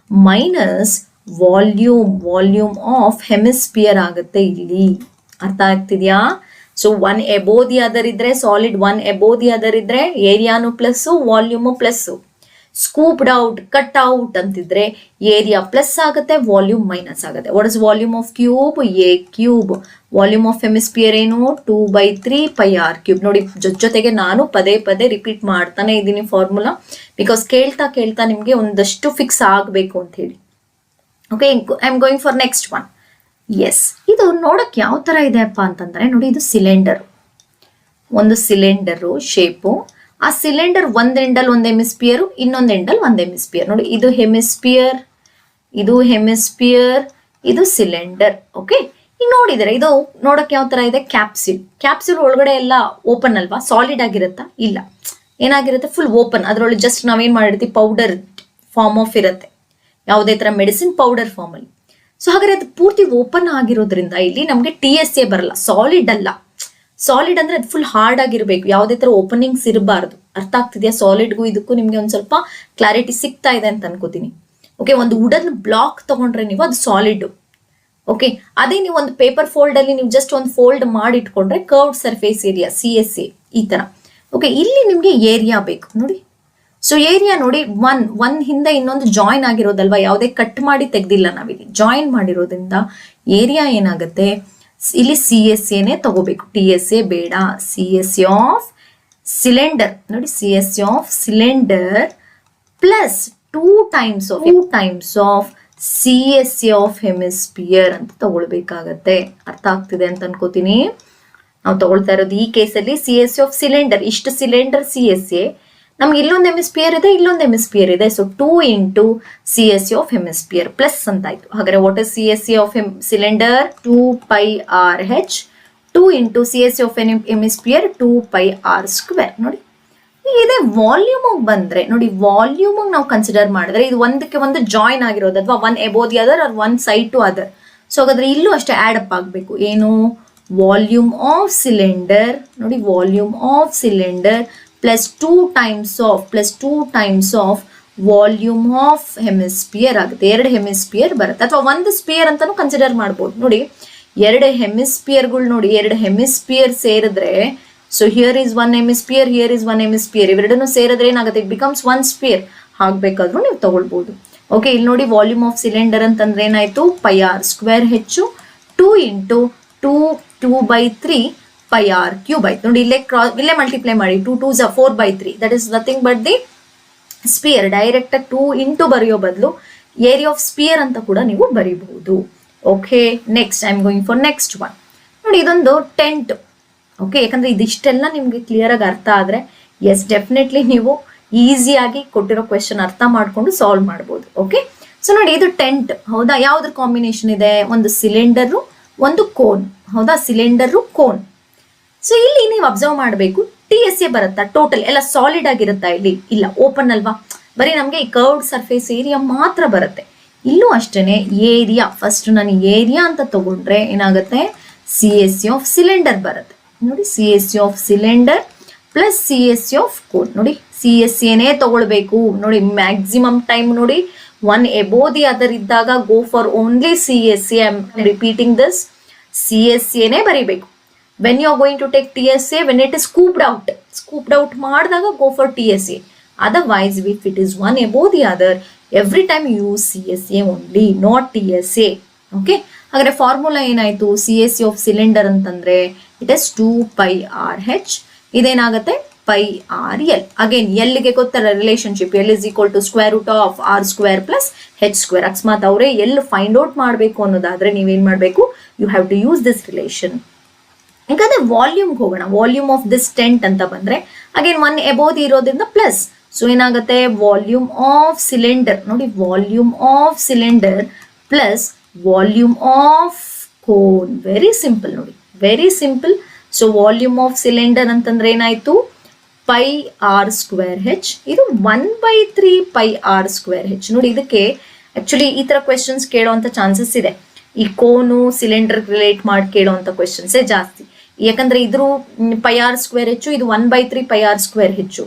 minus volume of hemisphere ಆಗುತ್ತೆ ಇಲ್ಲಿ. ಅರ್ಥ ಆಗ್ತಿದ್ಯಾ? So one above the other ಇದ್ರೆ solid, one above the other ಇದ್ರೆ ಏರಿಯಾನು ಪ್ಲಸ್ ವಾಲ್ಯೂಮು plus. Scooped out, cut out ಅಂತಿದ್ರೆ ಏರಿಯಾ ಪ್ಲಸ್ ಆಗುತ್ತೆ, ವಾಲ್ಯೂಮ್ ಮೈನಸ್ ಆಗುತ್ತೆ. What is volume of cube, A cube. Volume of hemisphere ಏನು, 2/3πr ಕ್ಯೂಬ್. ನೋಡಿ ಜೊತೆಗೆ ನಾನು ಪದೇ ಪದೇ ರಿಪೀಟ್ ಮಾಡ್ತಾನೆ ಇದ್ದೀನಿ ಫಾರ್ಮುಲಾ, ಬಿಕಾಸ್ ಕೇಳ್ತಾ ನಿಮ್ಗೆ ಒಂದಷ್ಟು ಫಿಕ್ಸ್ ಆಗಬೇಕು ಅಂತ ಹೇಳಿ. Okay, I am going for next one. Yes, ಇದು ನೋಡಕ್ ಯಾವ ತರ ಇದೆ ಅಪ್ಪ ಅಂತಂದ್ರೆ, ನೋಡಿ ಇದು ಸಿಲಿಂಡರ್, ಒಂದು ಸಿಲಿಂಡರು ಶೇಪು. ಆ ಸಿಲಿಂಡರ್ ಒಂದ್ ಎಂಡಲ್ ಒಂದ್ ಹೆಮಿಸ್ಪಿಯರ್, ಇನ್ನೊಂದ್ ಎಂಡಲ್ ಒಂದ್ ಹೆಮಿಸ್ಪಿಯರ್. ನೋಡಿ ಇದು ಹೆಮಿಸ್ಪಿಯರ್, ಇದು ಸಿಲಿಂಡರ್. ಓಕೆ, ಈಗ ನೋಡಿದ್ರೆ ಇದು ನೋಡಕ್ ಯಾವ ತರ ಇದೆ, ಕ್ಯಾಪ್ಸ್ಯೂಲ್ ಒಳಗಡೆ ಎಲ್ಲ ಓಪನ್ ಅಲ್ವಾ, ಸಾಲಿಡ್ ಆಗಿರುತ್ತಾ? ಇಲ್ಲ, ಏನಾಗಿರುತ್ತೆ, ಫುಲ್ ಓಪನ್. ಅದ್ರೊಳಗೆ ಜಸ್ಟ್ ನಾವೇನ್ ಮಾಡಿರ್ತೀವಿ, ಪೌಡರ್ ಫಾರ್ಮ್ ಆಫ್ ಇರುತ್ತೆ, ಯಾವುದೇ ತರ ಮೆಡಿಸಿನ್ ಪೌಡರ್ ಫಾರ್ಮ್ ಅಲ್ಲಿ. ಸೊ ಹಾಗಾದ್ರೆ ಅದು ಪೂರ್ತಿ ಓಪನ್ ಆಗಿರೋದ್ರಿಂದ ಇಲ್ಲಿ ನಮ್ಗೆ TSA ಬರಲ್ಲ, ಸಾಲಿಡ್ ಅಲ್ಲ. ಸಾಲಿಡ್ ಅಂದ್ರೆ ಅದು ಫುಲ್ ಹಾರ್ಡ್ ಆಗಿರ್ಬೇಕು, ಯಾವುದೇ ತರ ಓಪನಿಂಗ್ಸ್ ಇರಬಾರ್ದು. ಅರ್ಥ ಆಗ್ತಿದ್ಯಾ? ಸಾಲಿಡ್ಗೂ ಇದಕ್ಕೂ ನಿಮ್ಗೆ ಒಂದ್ ಸ್ವಲ್ಪ ಕ್ಲಾರಿಟಿ ಸಿಗ್ತಾ ಇದೆ ಅಂತ ಅನ್ಕೋತೀನಿ. ಓಕೆ, ಒಂದು ವುಡನ್ ಬ್ಲಾಕ್ ತಗೊಂಡ್ರೆ ನೀವು ಅದು ಸಾಲಿಡ್. ಓಕೆ, ಅದೇ ನೀವು ಒಂದು ಪೇಪರ್ ಫೋಲ್ಡ್ ಅಲ್ಲಿ ನೀವು ಜಸ್ಟ್ ಒಂದು ಫೋಲ್ಡ್ ಮಾಡಿ ಇಟ್ಕೊಂಡ್ರೆ ಕರ್ವ್ಡ್ ಸರ್ಫೇಸ್ ಏರಿಯಾ, CSA ಈ ತರ. ಓಕೆ, ಇಲ್ಲಿ ನಿಮ್ಗೆ ಏರಿಯಾ ಬೇಕು ನೋಡಿ. ಸೊ ಏರಿಯಾ ನೋಡಿ, ಒನ್ ಹಿಂದೆ ಇನ್ನೊಂದು ಜಾಯಿನ್ ಆಗಿರೋದಲ್ವಾ, ಯಾವುದೇ ಕಟ್ ಮಾಡಿ ತೆಗ್ದಿಲ್ಲ ನಾವಿಲ್ಲಿ, ಜಾಯಿನ್ ಮಾಡಿರೋದ್ರಿಂದ ಏರಿಯಾ ಏನಾಗುತ್ತೆ, ಇಲ್ಲಿ CSA ನೇ ತಗೋಬೇಕು, TSA ಬೇಡ. CSA ಆಫ್ ಸಿಲಿಂಡರ್ ನೋಡಿ, CSA of cylinder plus 2 times of CSA of hemisphere ಅಂತ ತಗೊಳ್ಬೇಕಾಗತ್ತೆ. ಅರ್ಥ ಆಗ್ತಿದೆ ಅಂತ ಅನ್ಕೋತೀನಿ. ನಾವು ತಗೊಳ್ತಾ ಇರೋದು ಈ ಕೇಸಲ್ಲಿ CSA ಆಫ್ ಸಿಲಿಂಡರ್, ಇಷ್ಟು ಸಿಲಿಂಡರ್ CSA, ನಮ್ಗೆ ಇಲ್ಲೊಂದು ಹೆಮಿಸ್ಪಿಯರ್ ಇದೆ, ಇಲ್ಲೊಂದು ಹೆಮಿಸ್ಪಿಯರ್ ಇದೆ. So 2 into CSA of hemisphere plus ಅಂತ ಆಯ್ತು. ಹಾಗಾದ್ರೆ what is CSA of cylinder, 2πRH, 2 into CSA of hemisphere 2πr square. ನೋಡಿ ಇದೇ ವಾಲ್ಯೂಮ್ ಬಂದ್ರೆ ನೋಡಿ, ವಾಲ್ಯೂಮ್ ನಾವು ಕನ್ಸಿಡರ್ ಮಾಡಿದ್ರೆ ಇದು ಒಂದಕ್ಕೆ ಒಂದು ಜಾಯಿನ್ ಆಗಿರೋದು, ಅಥವಾ one above the other or one side to other. So ಹಾಗಾದ್ರೆ ಇಲ್ಲೂ ಅಷ್ಟೇ ಆಡ್ ಅಪ್ ಆಗಬೇಕು. ಏನು, ವಾಲ್ಯೂಮ್ ಆಫ್ ಸಿಲಿಂಡರ್ ನೋಡಿ, volume of cylinder plus 2 times of volume of hemisphere ಆಗುತ್ತೆ. 2 ಹೆಮಿಸ್ಪಿಯರ್ ಬರುತ್ತೆ, ಅಥವಾ ಒಂದು ಸ್ಪಿಯರ್ ಅಂತಾನು ಕನ್ಸಿಡರ್ ಮಾಡ್ಬೋದು. ನೋಡಿ 2 ಹೆಮಿಸ್ಪಿಯರ್ಗಳು ನೋಡಿ, 2 ಹೆಮಿಸ್ಪಿಯರ್ ಸೇರಿದ್ರೆ, so here is 1 hemisphere, here is 1 hemisphere, ಇವೆರಡನ್ನು ಸೇರಿದ್ರೆ ಏನಾಗುತ್ತೆ, ಇಟ್ ಬಿಕಮ್ಸ್ 1 ಸ್ಪಿಯರ್. ಹಾಕ್ಬೇಕಾದ್ರೂ ನೀವು ತಗೊಳ್ಬಹುದು. ಓಕೆ, ಇಲ್ಲಿ ನೋಡಿ ವಾಲ್ಯೂಮ್ ಆಫ್ ಸಿಲಿಂಡರ್ ಅಂತಂದ್ರೆ ಏನಾಯ್ತು, πr ಸ್ಕ್ವೇರ್ ಹೆಚ್ಚು 2 ಇಂಟು 2/3πr ಕ್ಯೂಬ್ ಆಯ್ತು. ನೋಡಿ ಇಲ್ಲೇ ಮಲ್ಟಿಪ್ಲೈ ಮಾಡಿ, 2 2s 4/3, that is nothing but the sphere. Direct 2 into ಬರೆಯೋ ಬದಲು ಏರಿಯಾ ಆಫ್ ಸ್ಪಿಯರ್ ಅಂತ ಕೂಡ ನೀವು ಬರೀಬಹುದು. Okay, next I am going for next one. ನೋಡಿ ಇದೊಂದು ಟೆಂಟ್. ಓಕೆ, ಯಾಕಂದ್ರೆ ಇದಿಷ್ಟೆಲ್ಲ ನಿಮ್ಗೆ ಕ್ಲಿಯರ್ ಆಗಿ ಅರ್ಥ ಆದ್ರೆ ಎಸ್ ಡೆಫಿನೆಟ್ಲಿ ನೀವು ಈಸಿಯಾಗಿ ಕೊಟ್ಟಿರೋ ಕ್ವೆಶನ್ ಅರ್ಥ ಮಾಡ್ಕೊಂಡು ಸಾಲ್ವ್ ಮಾಡ್ಬೋದು. ಓಕೆ, ಸೊ ನೋಡಿ ಇದು ಟೆಂಟ್, ಹೌದಾ? ಯಾವ್ದ್ರ ಕಾಂಬಿನೇಷನ್ ಇದೆ? ಒಂದು ಸಿಲಿಂಡರು, ಒಂದು ಕೋನ್, ಹೌದಾ? Cylinder, cone. ಸೊ ಇಲ್ಲಿ ನೀವು ಅಬ್ಸರ್ವ್ ಮಾಡಬೇಕು, TSA ಬರುತ್ತಾ? ಟೋಟಲ್ ಎಲ್ಲ ಸಾಲಿಡ್ ಆಗಿರುತ್ತಾ? ಇಲ್ಲಿ ಇಲ್ಲ, ಓಪನ್ ಅಲ್ವಾ? ಬರೀ ನಮಗೆ ಈ ಕರ್ವ್ಡ್ ಸರ್ಫೇಸ್ ಏರಿಯಾ ಮಾತ್ರ ಬರುತ್ತೆ. ಇಲ್ಲೂ ಅಷ್ಟೇನೆ ಏರಿಯಾ, ಫಸ್ಟ್ ನಾನು ಏರಿಯಾ ಅಂತ ತಗೊಂಡ್ರೆ ಏನಾಗುತ್ತೆ? CSA ಆಫ್ ಸಿಲಿಂಡರ್ ಬರುತ್ತೆ. ನೋಡಿ, CSA of cylinder plus CSA of cone. ನೋಡಿ, CSAನೇ ತಗೊಳ್ಬೇಕು. ನೋಡಿ, ಮ್ಯಾಕ್ಸಿಮಮ್ ಟೈಮ್ ನೋಡಿ, ಒನ್ ಎಬೋ ದಿ ಅದರ್ ಇದ್ದಾಗ go for only CSA. I am repeating this, CSAನೇ ಬರೀಬೇಕು. When you are going to take TSA, when it is scooped out ಮಾಡಿದಾಗ go for TSA. Otherwise, if it is one above the other, every time you use CSA only, not TSA. Okay? ಹಾಗಾದ್ರೆ formula ಏನಾಯ್ತು? CSA of cylinder ಅಂತಂದ್ರೆ it is 2πRH. ಇದೇನಾಗುತ್ತೆ? πRL. Again ಎಲ್ಗೆ ಗೊತ್ತಲ್ಲ relationship, L is equal to square root of R square plus H square. ಅಕಸ್ಮಾತ್ ಅವರೇ L find out ಮಾಡಬೇಕು ಅನ್ನೋದಾದ್ರೆ ನೀವೇನ್ ಮಾಡಬೇಕು? You have to use this relation. ಯಾಕಂದ್ರೆ ವಾಲ್ಯೂಮ್ಗೆ ಹೋಗೋಣ. ವಾಲ್ಯೂಮ್ ಆಫ್ ದಿಸ್ ಟೆಂಟ್ ಅಂತ ಬಂದ್ರೆ ಅಗೇನ್ ಒನ್ ಎಬೋದ್ ಇರೋದ್ರಿಂದ ಪ್ಲಸ್. ಸೊ ಏನಾಗುತ್ತೆ? ವಾಲ್ಯೂಮ್ ಆಫ್ ಸಿಲಿಂಡರ್, ನೋಡಿ, volume of cylinder plus volume of cone. Very simple ನೋಡಿ, very simple. So volume of cylinder ಅಂತಂದ್ರೆ ಏನಾಯ್ತು? πR square H. ಇದು 1/3 πR square H. ನೋಡಿ, ಇದಕ್ಕೆ ಆಕ್ಚುಲಿ ಈ ತರ ಕ್ವೆಶನ್ಸ್ ಕೇಳೋಂಥ ಚಾನ್ಸಸ್ ಇದೆ. ಈ ಕೋನು ಸಿಲಿಂಡರ್ ರಿಲೇಟ್ ಮಾಡಿ ಕೇಳೋಂಥ ಕ್ವೆಶನ್ಸೇ ಜಾಸ್ತಿ. ಯಾಕಂದ್ರೆ ಇದ್ರ πR square H, ಇದು 1/3 πR square H.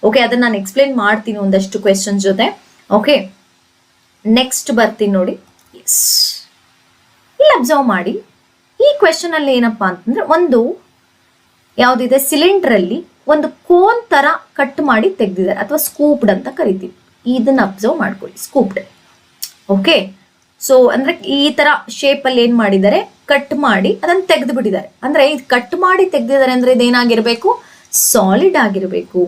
ಓಕೆ, ಅದನ್ನ ನಾನು ಎಕ್ಸ್ಪ್ಲೇನ್ ಮಾಡ್ತೀನಿ ಒಂದಷ್ಟು ಕ್ವೆಶನ್ ಜೊತೆ. ಓಕೆ, ನೆಕ್ಸ್ಟ್ ಬರ್ತೀನಿ ನೋಡಿ. ಇಲ್ಲಿ ಅಬ್ಸರ್ವ್ ಮಾಡಿ, ಈ ಕ್ವೆಶನ್ ಅಲ್ಲಿ ಏನಪ್ಪಾ ಅಂತಂದ್ರೆ ಒಂದು ಯಾವ್ದಿದೆ? ಸಿಲಿಂಡರ್ ಅಲ್ಲಿ ಒಂದು ಕೋನ್ ತರ ಕಟ್ ಮಾಡಿ ತೆಗ್ದಿದ್ದಾರೆ, ಅಥವಾ ಸ್ಕೂಪ್ಡ್ ಅಂತ ಕರಿತೀವಿ. ಇದನ್ನ ಅಬ್ಸರ್ವ್ ಮಾಡ್ಕೊಳ್ಳಿ, ಸ್ಕೂಪ್ಡ್. ಓಕೆ, ಸೊ ಅಂದ್ರೆ ಈ ತರ ಶೇಪ್ ಅಲ್ಲಿ ಏನ್ ಮಾಡಿದ್ದಾರೆ? ಕಟ್ ಮಾಡಿ ಅದನ್ನ ತೆಗೆದು ಬಿಟ್ಟಿದ್ದಾರೆ. ಅಂದ್ರೆ ಇದು ಕಟ್ ಮಾಡಿ ತೆಗ್ದಿದ್ದಾರೆ ಅಂದ್ರೆ ಇದೇನಾಗಿರ್ಬೇಕು? ಸಾಲಿಡ್ ಆಗಿರ್ಬೇಕು.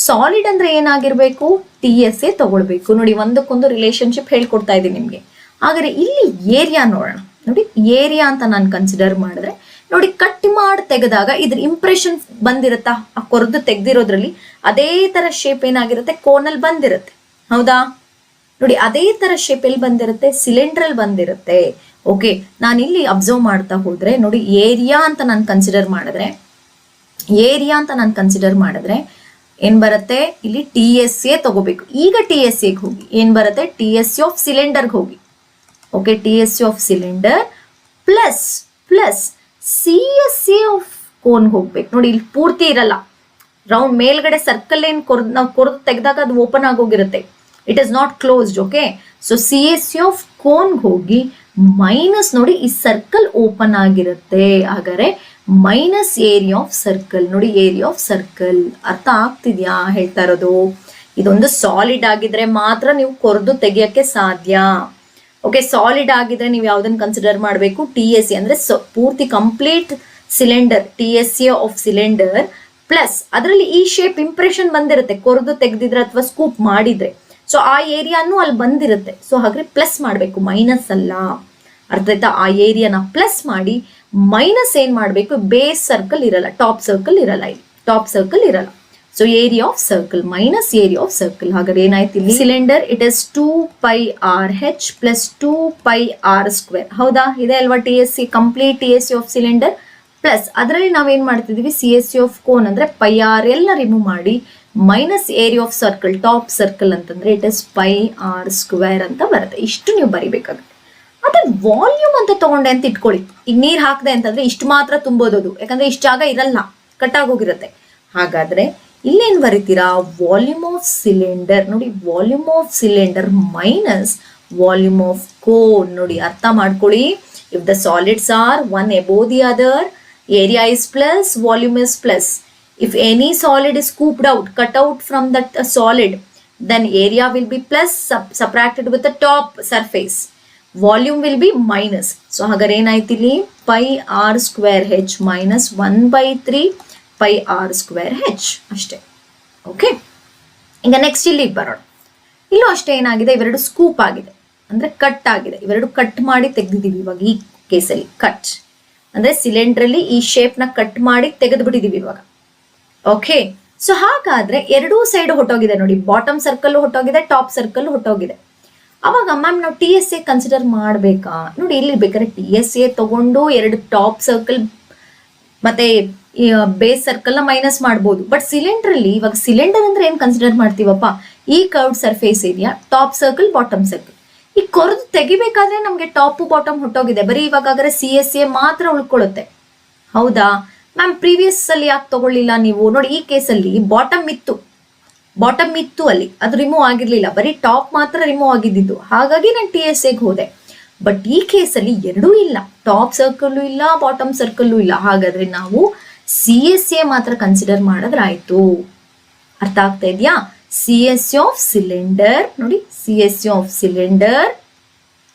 ಸಾಲಿಡ್ ಅಂದ್ರೆ ಏನಾಗಿರ್ಬೇಕು? TSA ತಗೊಳ್ಬೇಕು. ನೋಡಿ, ಒಂದಕ್ಕೊಂದು ರಿಲೇಶನ್ಶಿಪ್ ಹೇಳ್ಕೊಡ್ತಾ ಇದ್ದೀನಿ ನಿಮ್ಗೆ. ಹಾಗಾದ್ರೆ ಇಲ್ಲಿ ಏರಿಯಾ ನೋಡೋಣ. ನೋಡಿ, ಏರಿಯಾ ಅಂತ ನಾನು ಕನ್ಸಿಡರ್ ಮಾಡಿದ್ರೆ ನೋಡಿ, ಕಟ್ ಮಾಡಿ ತೆಗೆದಾಗ ಇದ್ರ ಇಂಪ್ರೆಷನ್ ಬಂದಿರುತ್ತಾ? ಆ ಕೊರೆದು ತೆಗ್ದಿರೋದ್ರಲ್ಲಿ ಅದೇ ತರ ಶೇಪ್ ಏನಾಗಿರುತ್ತೆ? ಕೋನಲ್ಲಿ ಬಂದಿರುತ್ತೆ, ಹೌದಾ? ನೋಡಿ, ಅದೇ ತರ ಶೇಪ್ ಎಲ್ಲಿ ಬಂದಿರುತ್ತೆ? ಸಿಲಿಂಡರ್ ಅಲ್ಲಿ ಬಂದಿರುತ್ತೆ. ಓಕೆ, ನಾನು ಇಲ್ಲಿ ಅಬ್ಸರ್ವ್ ಮಾಡ್ತಾ ಹೋದ್ರೆ ನೋಡಿ, ಏರಿಯಾ ಅಂತ ನಾನು ಕನ್ಸಿಡರ್ ಮಾಡಿದ್ರೆ ಏನ್ ಬರುತ್ತೆ? ಇಲ್ಲಿ TSA ತಗೋಬೇಕು. ಈಗ TSAಗೆ ಹೋಗಿ ಏನ್ ಬರುತ್ತೆ? TSA ಆಫ್ ಸಿಲಿಂಡರ್ಗೆ ಹೋಗಿ. Okay, TSA of cylinder plus CSA of ಕೋನ್ಗೆ ಹೋಗ್ಬೇಕು. ನೋಡಿ, ಇಲ್ಲಿ ಪೂರ್ತಿ ಇರಲ್ಲ, ರೌಂಡ್ ಮೇಲ್ಗಡೆ ಸರ್ಕಲ್ ಏನ್ ನಾವು ಕೊರೆದು ತೆಗೆದಾಗ ಅದು ಓಪನ್ ಆಗೋಗಿರುತ್ತೆ. It is not closed. Okay, so CSA of ಕೋನ್ಗೆ ಹೋಗಿ ಮೈನಸ್, ನೋಡಿ, ಈ ಸರ್ಕಲ್ ಓಪನ್ ಆಗಿರುತ್ತೆ. ಹಾಗಾದ್ರೆ ಮೈನಸ್ ಏರಿಯಾ ಆಫ್ ಸರ್ಕಲ್. ನೋಡಿ, ಏರಿಯಾ ಆಫ್ ಸರ್ಕಲ್ ಅರ್ಥ ಆಗ್ತಿದ್ಯಾ ಹೇಳ್ತಾ ಇರೋದು? ಇದೊಂದು ಸಾಲಿಡ್ ಆಗಿದ್ರೆ ಮಾತ್ರ ನೀವು ಕೊರೆದು ತೆಗಿಯಕ್ಕೆ ಸಾಧ್ಯ. ಓಕೆ, ಸಾಲಿಡ್ ಆಗಿದ್ರೆ ನೀವು ಯಾವ್ದನ್ನ ಕನ್ಸಿಡರ್ ಮಾಡಬೇಕು? TSA ಅಂದ್ರೆ ಪೂರ್ತಿ complete cylinder, TSA of cylinder plus ಅದರಲ್ಲಿ ಈ ಶೇಪ್ ಇಂಪ್ರೆಷನ್ ಬಂದಿರುತ್ತೆ ಕೊರೆದು ತೆಗೆದಿದ್ರೆ ಅಥವಾ ಸ್ಕೂಪ್ ಮಾಡಿದ್ರೆ. ಸೊ ಆ ಏರಿಯಾನು ಅಲ್ಲಿ ಬಂದಿರುತ್ತೆ. ಸೊ ಹಾಗಾದ್ರೆ ಪ್ಲಸ್ ಮಾಡಬೇಕು, ಮೈನಸ್ ಅಲ್ಲ. ಅರ್ಥ ಆಯ್ತಾ? ಆ ಏರಿಯಾನ ಪ್ಲಸ್ ಮಾಡಿ ಮೈನಸ್ ಏನ್ ಮಾಡಬೇಕು? ಬೇಸ್ ಸರ್ಕಲ್ ಇರಲ್ಲ, ಟಾಪ್ ಸರ್ಕಲ್ ಇರಲ್ಲ. ಇಲ್ಲಿ ಟಾಪ್ ಸರ್ಕಲ್ ಇರಲ್ಲ. So area of circle minus area of circle. ಹಾಗಾದ್ರೆ ಏನಾಯ್ತು ಇಲ್ಲಿ? Cylinder it is 2πRH plus 2πR square. ಹೌದಾ? ಇದೆ ಅಲ್ವಾ TSA, complete TSA of cylinder plus ಅದರಲ್ಲಿ ನಾವೇನ್ ಮಾಡ್ತಿದೀವಿ? CSA ಆಫ್ ಕೋನ್ ಅಂದ್ರೆ πR ಎಲ್ಲ ರಿಮೂವ್ ಮಾಡಿ minus area of circle, top circle ಅಂತಂದ್ರೆ ಇಟ್ ಇಸ್ πR ಸ್ಕ್ವೇರ್ ಅಂತ ಬರುತ್ತೆ. ಇಷ್ಟು ನೀವು ಬರಿಬೇಕಾಗುತ್ತೆ. ಅದೇ ವಾಲ್ಯೂಮ್ ಅಂತ ತಗೊಂಡೆ ಅಂತ ಇಟ್ಕೊಳ್ಳಿ. ಈಗ ನೀರ್ ಹಾಕದೆ ಅಂತಂದ್ರೆ ಇಷ್ಟು ಮಾತ್ರ ತುಂಬೋದದು, ಯಾಕಂದ್ರೆ ಇಷ್ಟು ಜಾಗ ಇರಲ್ಲ, ಕಟ್ ಆಗೋಗಿರುತ್ತೆ. ಹಾಗಾದ್ರೆ ಇಲ್ಲೇನ್ ಬರೀತೀರಾ? Volume of cylinder. ನೋಡಿ, volume of cylinder minus volume of cone. ನೋಡಿ, ಅರ್ಥ ಮಾಡ್ಕೊಳ್ಳಿ. If the solids are one above the other, area is plus, volume is plus. If any solid is scooped out, cut out from that solid, then area will be plus subtracted with the top surface. Volume will be minus. So ಹಾಗಾದ್ರೆ ಏನಾಯ್ತು ಇಲ್ಲಿ? πR square H minus 1/3 πR square H ಅಷ್ಟೇ. Okay, ಈಗ next ಇಲ್ಲಿ ಬರೋಣ. ಇಲ್ಲೂ ಅಷ್ಟೇ ಏನಾಗಿದೆ? ಇವೆರಡು ಸ್ಕೂಪ್ ಆಗಿದೆ ಅಂದ್ರೆ ಕಟ್ ಆಗಿದೆ. ಇವೆರಡು ಕಟ್ ಮಾಡಿ ತೆಗೆದಿದ್ದೀವಿ. ಇವಾಗ ಈ ಕೇಸಲ್ಲಿ ಕಟ್ ಅಂದ್ರೆ ಸಿಲಿಂಡರ್ ಅಲ್ಲಿ ಈ ಶೇಪ್ ನ ಕಟ್ ಮಾಡಿ ತೆಗೆದು ಬಿಟ್ಟಿದೀವಿ ಇವಾಗ. ಓಕೆ, ಸೊ ಹಾಗಾದ್ರೆ ಎರಡೂ ಸೈಡ್ ಹೊಟ್ಟೋಗಿದೆ ನೋಡಿ, ಬಾಟಮ್ ಸರ್ಕಲ್ ಹೊಟ್ಟೋಗಿದೆ, ಟಾಪ್ ಸರ್ಕಲ್ ಹೊಟ್ಟೋಗಿದೆ. ಅವಾಗ ಮ್ಯಾಮ್ ನಾವು ಟಿ ಎಸ್ ಎ ಕನ್ಸಿಡರ್ ಮಾಡಬೇಕಾ? ನೋಡಿ ಇಲ್ಲಿ ಬೇಕಾದ್ರೆ ಟಿ ಎಸ್ ಎ ತಗೊಂಡು ಎರಡು ಟಾಪ್ ಸರ್ಕಲ್ ಮತ್ತೆ ಬೇಸ್ ಸರ್ಕಲ್ ನ ಮೈನಸ್ ಮಾಡ್ಬೋದು. ಬಟ್ ಸಿಲಿಂಡರ್ ಅಲ್ಲಿ ಇವಾಗ ಸಿಲಿಂಡರ್ ಅಂದ್ರೆ ಏನ್ ಕನ್ಸಿಡರ್ ಮಾಡ್ತೀವಪ್ಪ? ಈ curved surface area, top circle, bottom circle. ಈ ಕೊರೆದು ತೆಗಿಬೇಕಾದ್ರೆ ನಮ್ಗೆ ಟಾಪ್ ಬಾಟಮ್ ಹೊಟ್ಟೋಗಿದೆ, ಬರೀ ಇವಾಗ ಸಿ ಎಸ್ ಎ ಮಾತ್ರ ಉಳ್ಕೊಳ್ಳುತ್ತೆ. ಹೌದಾ ಮ್ಯಾಮ್? ಪ್ರೀವಿಯಸ್ ಅಲ್ಲಿ ಯಾಕೆ ತಗೊಳ್ಳಿಲ್ಲ ನೀವು? ನೋಡಿ ಈ ಕೇಸಲ್ಲಿ ಬಾಟಮ್ ಇತ್ತು ಅಲ್ಲಿ, ಅದು ರಿಮೂವ್ ಆಗಿರ್ಲಿಲ್ಲ, ಬರೀ ಟಾಪ್ ಮಾತ್ರ ರಿಮೂವ್ ಆಗಿದ್ದು, ಹಾಗಾಗಿ ನಾನು ಟಿ ಎಸ್ ಎಗೆ ಹೋದೆ. ಬಟ್ ಈ ಕೇಸಲ್ಲಿ ಎರಡೂ ಇಲ್ಲ, ಟಾಪ್ ಸರ್ಕಲ್ ಇಲ್ಲ, ಬಾಟಮ್ ಸರ್ಕಲ್ ಇಲ್ಲ. ಹಾಗಾದ್ರೆ ನಾವು ಸಿ ಎಸ್ ಎ ಮಾತ್ರ ಕನ್ಸಿಡರ್ ಮಾಡಿದ್ರಾಯ್ತು. ಅರ್ಥ ಆಗ್ತಾ ಇದೆಯಾ? C S A of cylinder, ನೋಡಿ C S A of cylinder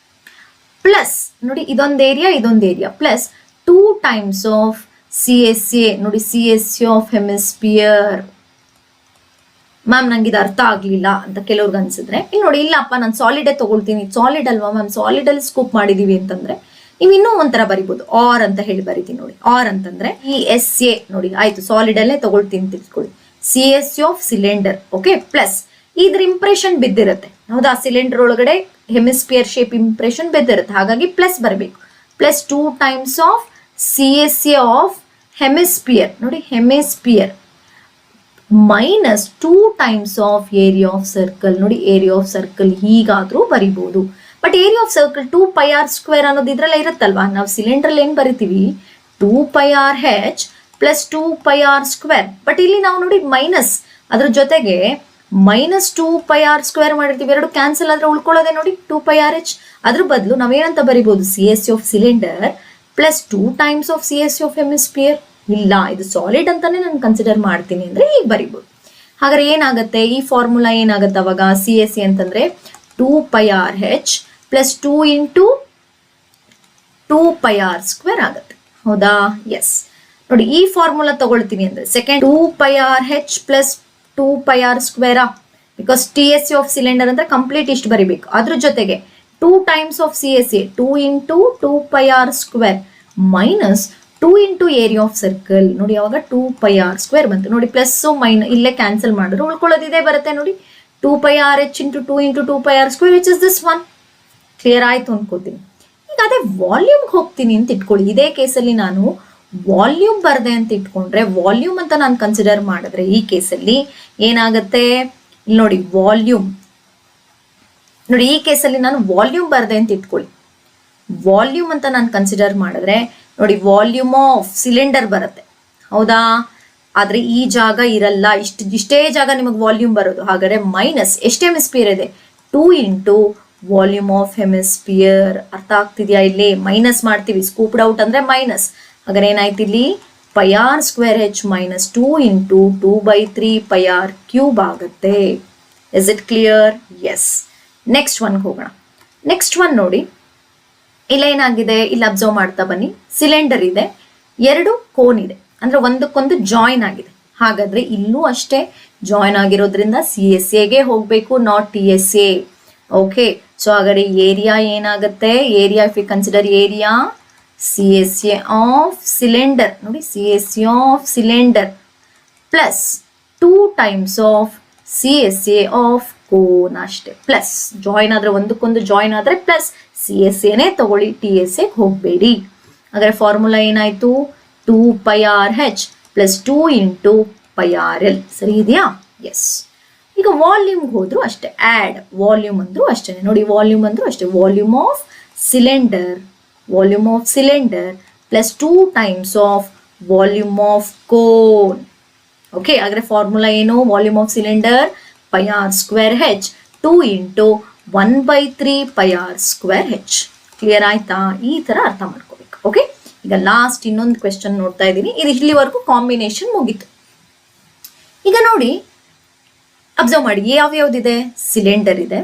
plus ನೋಡಿ ಇದೊಂದು area plus 2 times of C S A, ನೋಡಿ C S A of hemisphere. Ma'am ನಂಗೆ ಇದು ಅರ್ಥ ಆಗ್ಲಿಲ್ಲ ಅಂತ ಕೆಲವ್ರಿಗೆ ಅನ್ಸಿದ್ರೆ, ಇಲ್ಲಿ ನೋಡಿ ಇಲ್ಲಪ್ಪ ನಾನು ಸಾಲಿಡೇ ತಗೊಳ್ತೀನಿ. ಸಾಲಿಡ್ ಅಲ್ವಾ ಮ್ಯಾಮ್, ಸಾಲಿಡ್ ಅಲ್ಲಿ ಸ್ಕೂಪ್ ಮಾಡಿದೀವಿ ಅಂತಂದ್ರೆ ನೀವು ಇನ್ನೂ ಒಂಥರ ಬರಿಬಹುದು, ಆರ್ ಅಂತ ಹೇಳಿ ಬರಿತೀನಿ. ನೋಡಿ ಆರ್ ಅಂತಂದ್ರೆ ಈ ಎಸ್ ಎ, ನೋಡಿ ಆಯ್ತು ಸಾಲಿಡ್ ಅಲ್ಲೇ ತಗೊಳ್ತೀನಿ ತಿಳ್ಕೊಳ್ಳಿ. C S A of cylinder, okay, plus ಇದ್ರ ಇಂಪ್ರೆಷನ್ ಬಿದ್ದಿರುತ್ತೆ. ಹೌದಾ? ಸಿಲಿಂಡರ್ ಒಳಗಡೆ ಹೆಮಿಸ್ಪಿಯರ್ ಶೇಪ್ ಇಂಪ್ರೆಷನ್ ಬಿದ್ದಿರುತ್ತೆ, ಹಾಗಾಗಿ ಪ್ಲಸ್ ಬರಬೇಕು. Plus 2 times of C S A of hemisphere, ನೋಡಿ hemisphere, minus 2 times of area of circle. ನೋಡಿ ಏರಿಯಾ ಆಫ್ ಸರ್ಕಲ್ ಹೀಗಾದ್ರೂ ಬರಿಬಹುದು. But area of circle 2 pi R square ಅನ್ನೋದು ಇದ್ರಲ್ಲ ಇರುತ್ತಲ್ವಾ? ನಾವು ಸಿಲಿಂಡರ್ ಏನ್ ಬರಿತೀವಿ? 2 pi R H plus 2 pi R square. But ಇಲ್ಲಿ ನಾವು ನೋಡಿ ಮೈನಸ್, ಅದ್ರ ಜೊತೆಗೆ ಮೈನಸ್ 2 ಪೈ ಆರ್ ಸ್ಕ್ವೇರ್ ಮಾಡಿರ್ತೀವಿ, ಎರಡು ಕ್ಯಾನ್ಸಲ್ ಆದ್ರೆ ಉಳ್ಕೊಳ್ಳೋದೆ ನೋಡಿ 2 ಪೈ ಆರ್ ಎಚ್. ಅದ್ರ ಬದಲು ನಾವೇನಂತ ಬರಿಬಹುದು? C S C of cylinder plus 2 times of C S C of hemisphere. ಇಲ್ಲ, ಇದು ಸಾಲಿಡ್ ಅಂತಾನೆ ನಾನು ಕನ್ಸಿಡರ್ ಮಾಡ್ತೀನಿ ಅಂದ್ರೆ ಈಗ ಬರಿಬಹುದು. ಹಾಗಾದ್ರೆ ಏನಾಗುತ್ತೆ? ಈ ಫಾರ್ಮುಲಾ ಏನಾಗುತ್ತೆ ಅವಾಗ? ಸಿ ಎಸ್ ಸಿ ಅಂತಂದ್ರೆ 2 pi R H plus 2 into 2 pi R square ಆಗುತ್ತೆ. ಹೌದಾ? ಎಸ್. ನೋಡಿ ಈ ಫಾರ್ಮುಲಾ ತಗೊಳ್ತೀನಿ ಅಂದ್ರೆ second 2 pi R H plus 2 pi R ಸ್ಕ್ವೇರಾ, because T S C of cylinder ಅಂದ್ರೆ ಕಂಪ್ಲೀಟ್ ಇಷ್ಟು ಬರಿಬೇಕು. ಅದ್ರ ಜೊತೆಗೆ 2 times of C S A, 2 into 2 pi R square minus 2 into area of circle. ನೋಡಿ ಅವಾಗ 2 ಪೈ ಆರ್ ಸ್ಕ್ವೇರ್ ಬಂತು. ನೋಡಿ ಪ್ಲಸ್ ಮೈನಸ್ ಇಲ್ಲೇ ಕ್ಯಾನ್ಸಲ್ ಮಾಡಿದ್ರು ಉಳ್ಕೊಳ್ಳೋದಿದೆ ಬರುತ್ತೆ ನೋಡಿ, 2 pi R H into 2 into 2 pi R square which is this one. Clear ಆಯ್ತು ಅನ್ಕೋತೀನಿ. ಈಗ ಅದೇ ವಾಲ್ಯೂಮ್ಗೆ ಹೋಗ್ತೀನಿ ಅಂತ ಇಟ್ಕೊಳ್ಳಿ. ಇದೇ ಕೇಸಲ್ಲಿ ನಾನು ವಾಲ್ಯೂಮ್ ಬರ್ದೆ ಅಂತ ಇಟ್ಕೊಂಡ್ರೆ, ವಾಲ್ಯೂಮ್ ಅಂತ ನಾನು ಕನ್ಸಿಡರ್ ಮಾಡಿದ್ರೆ ಈ ಕೇಸಲ್ಲಿ ಏನಾಗುತ್ತೆ? ಇಲ್ಲಿ ನೋಡಿ ವಾಲ್ಯೂಮ್, ನೋಡಿ ಈ ಕೇಸಲ್ಲಿ ನಾನು ವಾಲ್ಯೂಮ್ ಬರ್ದೆ ಅಂತ ಇಟ್ಕೊಳ್ಳಿ. ವಾಲ್ಯೂಮ್ ಅಂತ ನಾನು ಕನ್ಸಿಡರ್ ಮಾಡಿದ್ರೆ ನೋಡಿ ವಾಲ್ಯೂಮ್ ಆಫ್ ಸಿಲಿಂಡರ್ ಬರುತ್ತೆ. ಹೌದಾ? ಆದ್ರೆ ಈ ಜಾಗ ಇರಲ್ಲ, ಇಷ್ಟೇ ಜಾಗ ನಿಮಗೆ ವಾಲ್ಯೂಮ್ ಬರೋದು. ಹಾಗಾದ್ರೆ ಮೈನಸ್ ಎಷ್ಟು ಹೆಮಿಸ್ಪಿಯರ್ ಇದೆ? 2 ಇಂಟು ವಾಲ್ಯೂಮ್ ಆಫ್ ಹೆಮಿಸ್ಪಿಯರ್. ಅರ್ಥ ಆಗ್ತಿದ್ಯಾ? ಇಲ್ಲಿ ಮೈನಸ್ ಮಾಡ್ತೀವಿ, ಸ್ಕೂಪ್ಡ್ ಔಟ್ ಅಂದ್ರೆ ಮೈನಸ್. ಹಾಗಾದ್ರೆ ಏನಾಯ್ತು ಇಲ್ಲಿ? Pi R square H minus 2 into 2/3 pi R cube ಆಗುತ್ತೆ. Is it clear? Yes. Next ಒನ್ಗೆ ಹೋಗೋಣ. ನೆಕ್ಸ್ಟ್ ಒನ್ ನೋಡಿ, ಇಲ್ಲ ಏನಾಗಿದೆ ಇಲ್ಲಿ ಅಬ್ಸರ್ವ್ ಮಾಡ್ತಾ ಬನ್ನಿ. ಸಿಲಿಂಡರ್ ಇದೆ, ಎರಡು ಕೋನ್ ಇದೆ, ಅಂದ್ರೆ ಒಂದಕ್ಕೊಂದು ಜಾಯಿನ್ ಆಗಿದೆ. ಹಾಗಾದ್ರೆ ಇಲ್ಲೂ ಅಷ್ಟೇ ಜಾಯಿನ್ ಆಗಿರೋದ್ರಿಂದ ಸಿ ಎಸ್ ಎಗೆ ಹೋಗ್ಬೇಕು, not T S A. Okay, so ಹಾಗಾದ್ರೆ ಏರಿಯಾ ಏನಾಗುತ್ತೆ? Area if you consider area C S A of cylinder, ನೋಡಿ C S A of cylinder plus 2 times of C S A of cone ಅಷ್ಟೇ. Plus join ಆದ್ರೆ ಒಂದಕ್ಕೊಂದು join ಆದ್ರೆ plus C S ಎನೇ ತಗೊಳ್ಳಿ, T S ಎಗೆ ಹೋಗಬೇಡಿ. ಹಾಗಾದ್ರೆ ಫಾರ್ಮುಲಾ ಏನಾಯ್ತು? 2 pi R H plus 2 into pi R L. ಸರಿ ಇದೆಯಾ? ಎಸ್. ಈಗ ವಾಲ್ಯೂಮ್ಗೆ ಹೋದ್ರು ಅಷ್ಟೇ, ಆಡ್ ವಾಲ್ಯೂಮ್ ಅಂದ್ರು ಅಷ್ಟೇ. ನೋಡಿ ವಾಲ್ಯೂಮ್ ಅಂದ್ರು ಅಷ್ಟೇ, volume of cylinder plus 2 times of volume of cone. Okay, ಹಾಗಾದ್ರೆ ಫಾರ್ಮುಲಾ ಏನು? Volume of cylinder pi R square H 2 into 1/3 pi R square H. Clear ಆಯ್ತಾ? ಈ ತರ ಅರ್ಥ ಮಾಡ್ಕೋಬೇಕು. ಓಕೆ, ಈಗ ಲಾಸ್ಟ್ ಇನ್ನೊಂದು ಕ್ವೆಶ್ಚನ್ ನೋಡ್ತಾ ಇದ್ದೀನಿ. ಇದು ಇಲ್ಲಿವರೆಗೂ ಕಾಂಬಿನೇಷನ್ ಮುಗೀತು. ಈಗ ನೋಡಿ ಅಬ್ಸರ್ವ್ ಮಾಡಿ, ಯಾವ್ಯಾವ್ದಿದೆ? ಸಿಲಿಂಡರ್ ಇದೆ,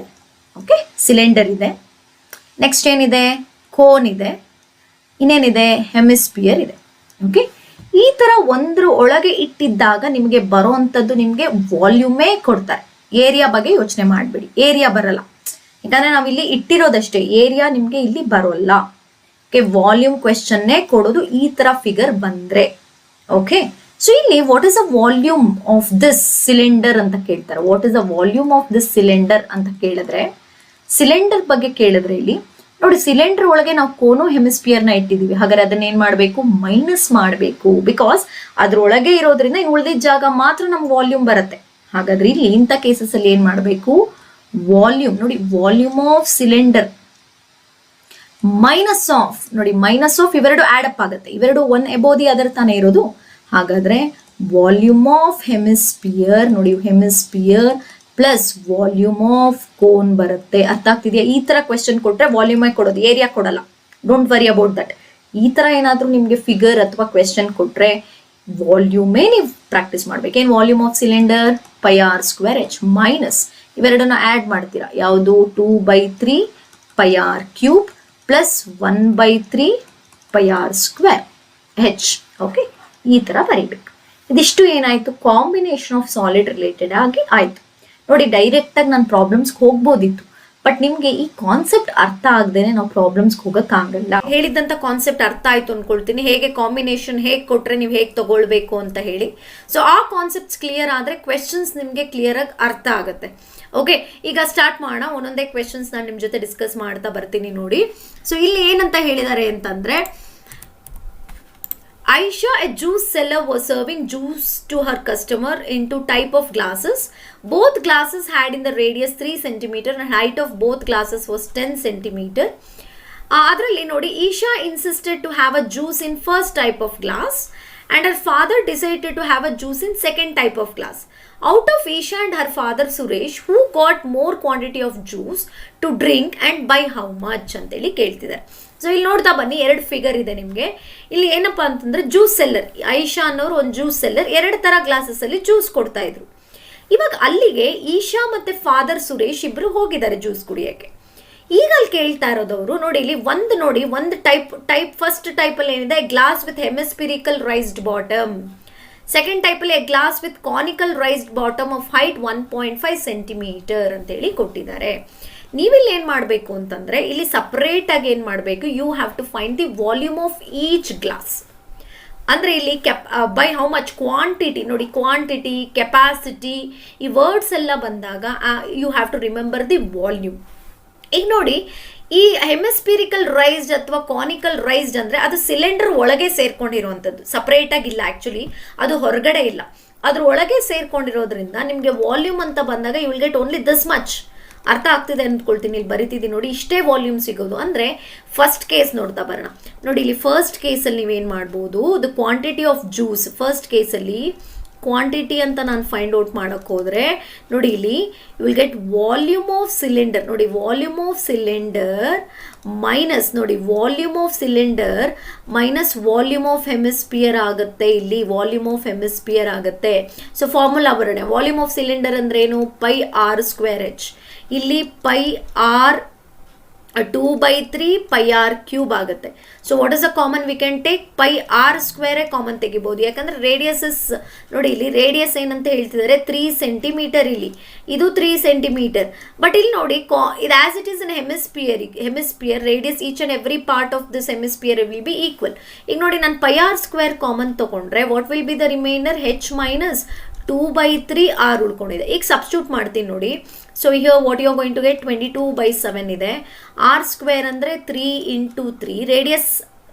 ಓಕೆ, ಸಿಲಿಂಡರ್ ಇದೆ. ನೆಕ್ಸ್ಟ್ ಏನಿದೆ? ಕೋನ್ ಇದೆ. ಇನ್ನೇನಿದೆ? ಹೆಮಿಸ್ಪಿಯರ್ ಇದೆ. ಓಕೆ, ಈ ತರ ಒಂದ್ರ ಒಳಗೆ ಇಟ್ಟಿದ್ದಾಗ ನಿಮಗೆ ಬರೋವಂಥದ್ದು ನಿಮಗೆ ವಾಲ್ಯೂಮೇ ಕೊಡ್ತಾರೆ. ಏರಿಯಾ ಬಗ್ಗೆ ಯೋಚನೆ ಮಾಡಬೇಡಿ, ಏರಿಯಾ ಬರಲ್ಲ. ಯಾಕಂದ್ರೆ ನಾವಿಲ್ಲಿ ಇಟ್ಟಿರೋದಷ್ಟೇ, ಏರಿಯಾ ನಿಮ್ಗೆ ಇಲ್ಲಿ ಬರೋಲ್ಲ. ಓಕೆ, ವಾಲ್ಯೂಮ್ ಕ್ವೆಶ್ಚನ್ನೇ ಕೊಡೋದು ಈ ತರ ಫಿಗರ್ ಬಂದ್ರೆ. ಓಕೆ, ಸೊ ಇಲ್ಲಿ what is the volume of this cylinder ಅಂತ ಕೇಳ್ತಾರೆ. What is the volume of this cylinder ಅಂತ ಕೇಳಿದ್ರೆ, ಸಿಲಿಂಡರ್ ಬಗ್ಗೆ ಕೇಳಿದ್ರೆ ಇಲ್ಲಿ ನೋಡಿ, ಸಿಲಿಂಡರ್ ಒಳಗೆ ನಾವು ಕೋನೋ ಹೆಮಿಸ್ಪಿಯರ್ನ ಇಟ್ಟಿದೀವಿ. ಹಾಗಾದ್ರೆ ಅದನ್ನ ಏನ್ ಮಾಡಬೇಕು, ಮೈನಸ್ ಮಾಡಬೇಕು. ಬಿಕಾಸ್ ಅದ್ರೊಳಗೆ ಇರೋದ್ರಿಂದ ಇನ್ನು ಉಳಿದಿದ್ದ ಜಾಗ ಮಾತ್ರ ನಮ್ಗೆ ವಾಲ್ಯೂಮ್ ಬರುತ್ತೆ. ಹಾಗಾದ್ರೆ ಇಲ್ಲಿ ಇಂಥ ಕೇಸಸ್ ಅಲ್ಲಿ ಏನ್ ಮಾಡಬೇಕು, ವಾಲ್ಯೂಮ್ ನೋಡಿ, volume of cylinder minus of ನೋಡಿ, ಮೈನಸ್ ಆಫ್ ಇವೆರಡು ಆಡ್ ಅಪ್ ಆಗುತ್ತೆ. ಇವೆರಡು ಒನ್ ಎಬೋದಿ ಅದರ ತಾನೇ ಇರೋದು. ಹಾಗಾದ್ರೆ ವಾಲ್ಯೂಮ್ ಆಫ್ ಹೆಮಿಸ್ಪಿಯರ್ ನೋಡಿ, hemisphere plus volume of cone ಬರುತ್ತೆ. ಅರ್ಥ ಆಗ್ತಿದೆಯಾ? ಈ ತರ ಕ್ವೆಶನ್ ಕೊಟ್ರೆ ವಾಲ್ಯೂಮ್ ಆಗಿ ಕೊಡೋದು, ಏರಿಯಾ ಕೊಡಲ್ಲ. Don't worry about that. ಈ ತರ ಏನಾದ್ರೂ ನಿಮ್ಗೆ ಫಿಗರ್ ಅಥವಾ ಕ್ವೆಶನ್ ಕೊಟ್ರೆ ವಾಲ್ಯೂಮೇ ನೀವು ಪ್ರಾಕ್ಟೀಸ್ ಮಾಡ್ಬೇಕು. ಏನ್ volume of cylinder πr²h minus ಇವೆರಡನ್ನ ಆಡ್ ಮಾಡ್ತೀರಾ. ಯಾವುದು 2/3 πr³ ಪ್ಲಸ್ 1/3 πr²h. ಓಕೆ, ಈ ತರ ಬರೀಬೇಕು. ಇದಿಷ್ಟು ಏನಾಯ್ತು, ಕಾಂಬಿನೇಷನ್ ಆಫ್ ಸಾಲಿಡ್ ರಿಲೇಟೆಡ್ ಆಗಿ ಆಯ್ತು. ನೋಡಿ, ಡೈರೆಕ್ಟ್ ಆಗಿ ನಾನು ಪ್ರಾಬ್ಲಮ್ಸ್ಗೆ ಹೋಗ್ಬೋದಿತ್ತು, ಬಟ್ ನಿಮ್ಗೆ ಈ ಕಾನ್ಸೆಪ್ಟ್ ಅರ್ಥ ಆಗದೇನೆ ನಾವು ಪ್ರಾಬ್ಲಮ್ಸ್ಗೆ ಹೋಗಕ್ಕಾಗಲ್ಲ. ಹೇಳಿದಂತ ಕಾನ್ಸೆಪ್ಟ್ ಅರ್ಥ ಆಯ್ತು ಅನ್ಕೊಳ್ತೀನಿ. ಹೇಗೆ ಕಾಂಬಿನೇಷನ್ ಹೇಗೆ ಕೊಟ್ರೆ ನೀವು ಹೇಗೆ ತಗೊಳ್ಬೇಕು ಅಂತ ಹೇಳಿ. ಸೊ ಆ ಕಾನ್ಸೆಪ್ಟ್ಸ್ ಕ್ಲಿಯರ್ ಆದ್ರೆ ಕ್ವೆಶನ್ಸ್ ನಿಮ್ಗೆ ಕ್ಲಿಯರ್ ಆಗಿ ಅರ್ಥ ಆಗುತ್ತೆ. ಓಕೆ, ಈಗ ಸ್ಟಾರ್ಟ್ ಮಾಡೋಣ. ಒಂದೊಂದೇ ಕ್ವೆಶನ್ಸ್ ನಾನು ನಿಮ್ ಜೊತೆ ಡಿಸ್ಕಸ್ ಮಾಡ್ತಾ ಬರ್ತೀನಿ ನೋಡಿ. ಸೊ ಇಲ್ಲಿ ಏನಂತ ಹೇಳಿದ್ದಾರೆ ಅಂತಂದ್ರೆ, Aisha, a juice seller, was serving juice to her customer into type of glasses. Both glasses had in the radius 3 cm and height of both glasses was 10 cm. Adralli nodi, Isha insisted to have a juice in first type of glass and her father decided to have a juice in second type of glass. Out of Isha and her father Suresh, who got more quantity of juice to drink and by how much ಅಂತೇಳಿ ಕೇಳ್ತಿದ್ದಾರೆ. So ಇಲ್ಲಿ ನೋಡ್ತಾ ಬನ್ನಿ, ಎರಡು figure ಇದೆ ನಿಮಗೆ. ಇಲ್ಲಿ ಏನಪ್ಪಾ ಅಂತಂದ್ರೆ, ಜ್ಯೂಸ್ ಸೆಲ್ಲರ್ ಐಶಾ ಅನ್ನೋರು ಒಂದು ಜ್ಯೂಸ್ ಸೆಲ್ಲರ್, ಎರಡು ತರ ಗ್ಲಾಸಸ್ ಅಲ್ಲಿ ಜ್ಯೂಸ್ ಕೊಡ್ತಾ ಇದ್ರು. ಇವಾಗ ಅಲ್ಲಿಗೆ ಈಶಾ ಮತ್ತೆ ಫಾದರ್ ಸುರೇಶ್ ಇಬ್ರು ಹೋಗಿದ್ದಾರೆ ಜ್ಯೂಸ್ ಕುಡಿಯಕ್ಕೆ. ಈಗ ಅಲ್ಲಿ ಕೇಳ್ತಾ ಇರೋದವರು ನೋಡಿ, ಇಲ್ಲಿ ಒಂದು ಟೈಪ್ ಫಸ್ಟ್ ಟೈಪ್ ಅಲ್ಲಿ ಏನಿದೆ, glass with hemispherical raised bottom. Second type ಅಲ್ಲಿ glass with conical raised bottom of height 1.5 centimetre ಅಂತೇಳಿ ಕೊಟ್ಟಿದ್ದಾರೆ. ನೀವಿಲ್ಲಿ ಏನ್ ಮಾಡಬೇಕು ಅಂತಂದ್ರೆ, ಇಲ್ಲಿ ಸಪರೇಟ್ ಆಗಿ ಏನ್ ಮಾಡಬೇಕು, you have to find the volume of each glass. ಅಂದ್ರೆ ಇಲ್ಲಿ ಬೈ ಹೌ ಮಚ್ ಕ್ವಾಂಟಿಟಿ ನೋಡಿ, ಕ್ವಾಂಟಿಟಿ, ಕೆಪಾಸಿಟಿ, ಈ ವರ್ಡ್ಸ್ ಎಲ್ಲ ಬಂದಾಗ you have to remember the volume. ಈಗ ನೋಡಿ, ಈ ಹೆಮಿಸ್ಪಿರಿಕಲ್ ರೈಸ್ಡ್ ಅಥವಾ ಕಾನಿಕಲ್ ರೈಸ್ಡ್ ಅಂದ್ರೆ ಅದು ಸಿಲಿಂಡರ್ ಒಳಗೆ ಸೇರ್ಕೊಂಡಿರುವಂಥದ್ದು, ಸಪರೇಟ್ ಆಗಿಲ್ಲ. ಆಕ್ಚುಲಿ ಅದು ಹೊರಗಡೆ ಇಲ್ಲ, ಅದ್ರ ಒಳಗೆ ಸೇರ್ಕೊಂಡಿರೋದ್ರಿಂದ ನಿಮ್ಗೆ ವಾಲ್ಯೂಮ್ ಅಂತ ಬಂದಾಗ you will get only this much. ಅರ್ಥ ಆಗ್ತಿದೆ ಅಂದ್ಕೊಳ್ತೀನಿ. ಇಲ್ಲಿ ಬರಿತಿದ್ದೀನಿ ನೋಡಿ, ಇಷ್ಟೇ ವಾಲ್ಯೂಮ್ ಸಿಗೋದು. ಅಂದರೆ ಫಸ್ಟ್ ಕೇಸ್ ನೋಡ್ತಾ ಬರೋಣ ನೋಡಿ. ಇಲ್ಲಿ ಫಸ್ಟ್ ಕೇಸಲ್ಲಿ ನೀವೇನು ಮಾಡ್ಬೋದು, the quantity of juice. First ಕೇಸಲ್ಲಿ ಕ್ವಾಂಟಿಟಿ ಅಂತ ನಾನು ಫೈಂಡ್ ಔಟ್ ಮಾಡೋಕ್ಕೆ ಹೋದರೆ ನೋಡಿ, ಇಲ್ಲಿ you will get volume of cylinder ನೋಡಿ, ವಾಲ್ಯೂಮ್ ಆಫ್ ಸಿಲಿಂಡರ್ ಮೈನಸ್ ನೋಡಿ, volume of cylinder minus volume of hemisphere ಆಗುತ್ತೆ. ಇಲ್ಲಿ ವಾಲ್ಯೂಮ್ ಆಫ್ ಹೆಮಿಸ್ಪಿಯರ್ ಆಗುತ್ತೆ. ಸೊ ಫಾರ್ಮುಲಾ ಬರೋಣ. ವಾಲ್ಯೂಮ್ ಆಫ್ ಸಿಲಿಂಡರ್ ಅಂದ್ರೆ ಏನು, πr²h. ಇಲ್ಲಿ πr 2/3 πr³ ಆಗುತ್ತೆ. So what is a common we can take πr² common ತೆಗಿಬಹುದು. ಯಾಕಂದ್ರೆ ರೇಡಿಯಸ್ ಇಸ್ ನೋಡಿ, ಇಲ್ಲಿ ರೇಡಿಯಸ್ ಏನಂತ ಹೇಳ್ತಿದ್ದಾರೆ 3 ಸೆಂಟಿಮೀಟರ್. ಇಲ್ಲಿ ಇದು 3 ಸೆಂಟಿಮೀಟರ್. ಬಟ್ ಇಲ್ಲಿ ನೋಡಿ, ಇದು as it is in hemisphere radius each and every part of this hemisphere will be equal. ಈಗ ನೋಡಿ, ನಾನು πr² ಕಾಮನ್ ತಗೊಂಡ್ರೆ what will be the remainder, h minus 2/3 r ಉಳ್ಕೊಂಡಿದೆ. ಈಗ ಸಬ್ಸ್ಟಿಟ್ಯೂಟ್ ಮಾಡ್ತೀನಿ ನೋಡಿ. So here what you are going to get 22/7 ಇದೆ. r² ಅಂದರೆ 3 × 3, ರೇಡಿಯಸ್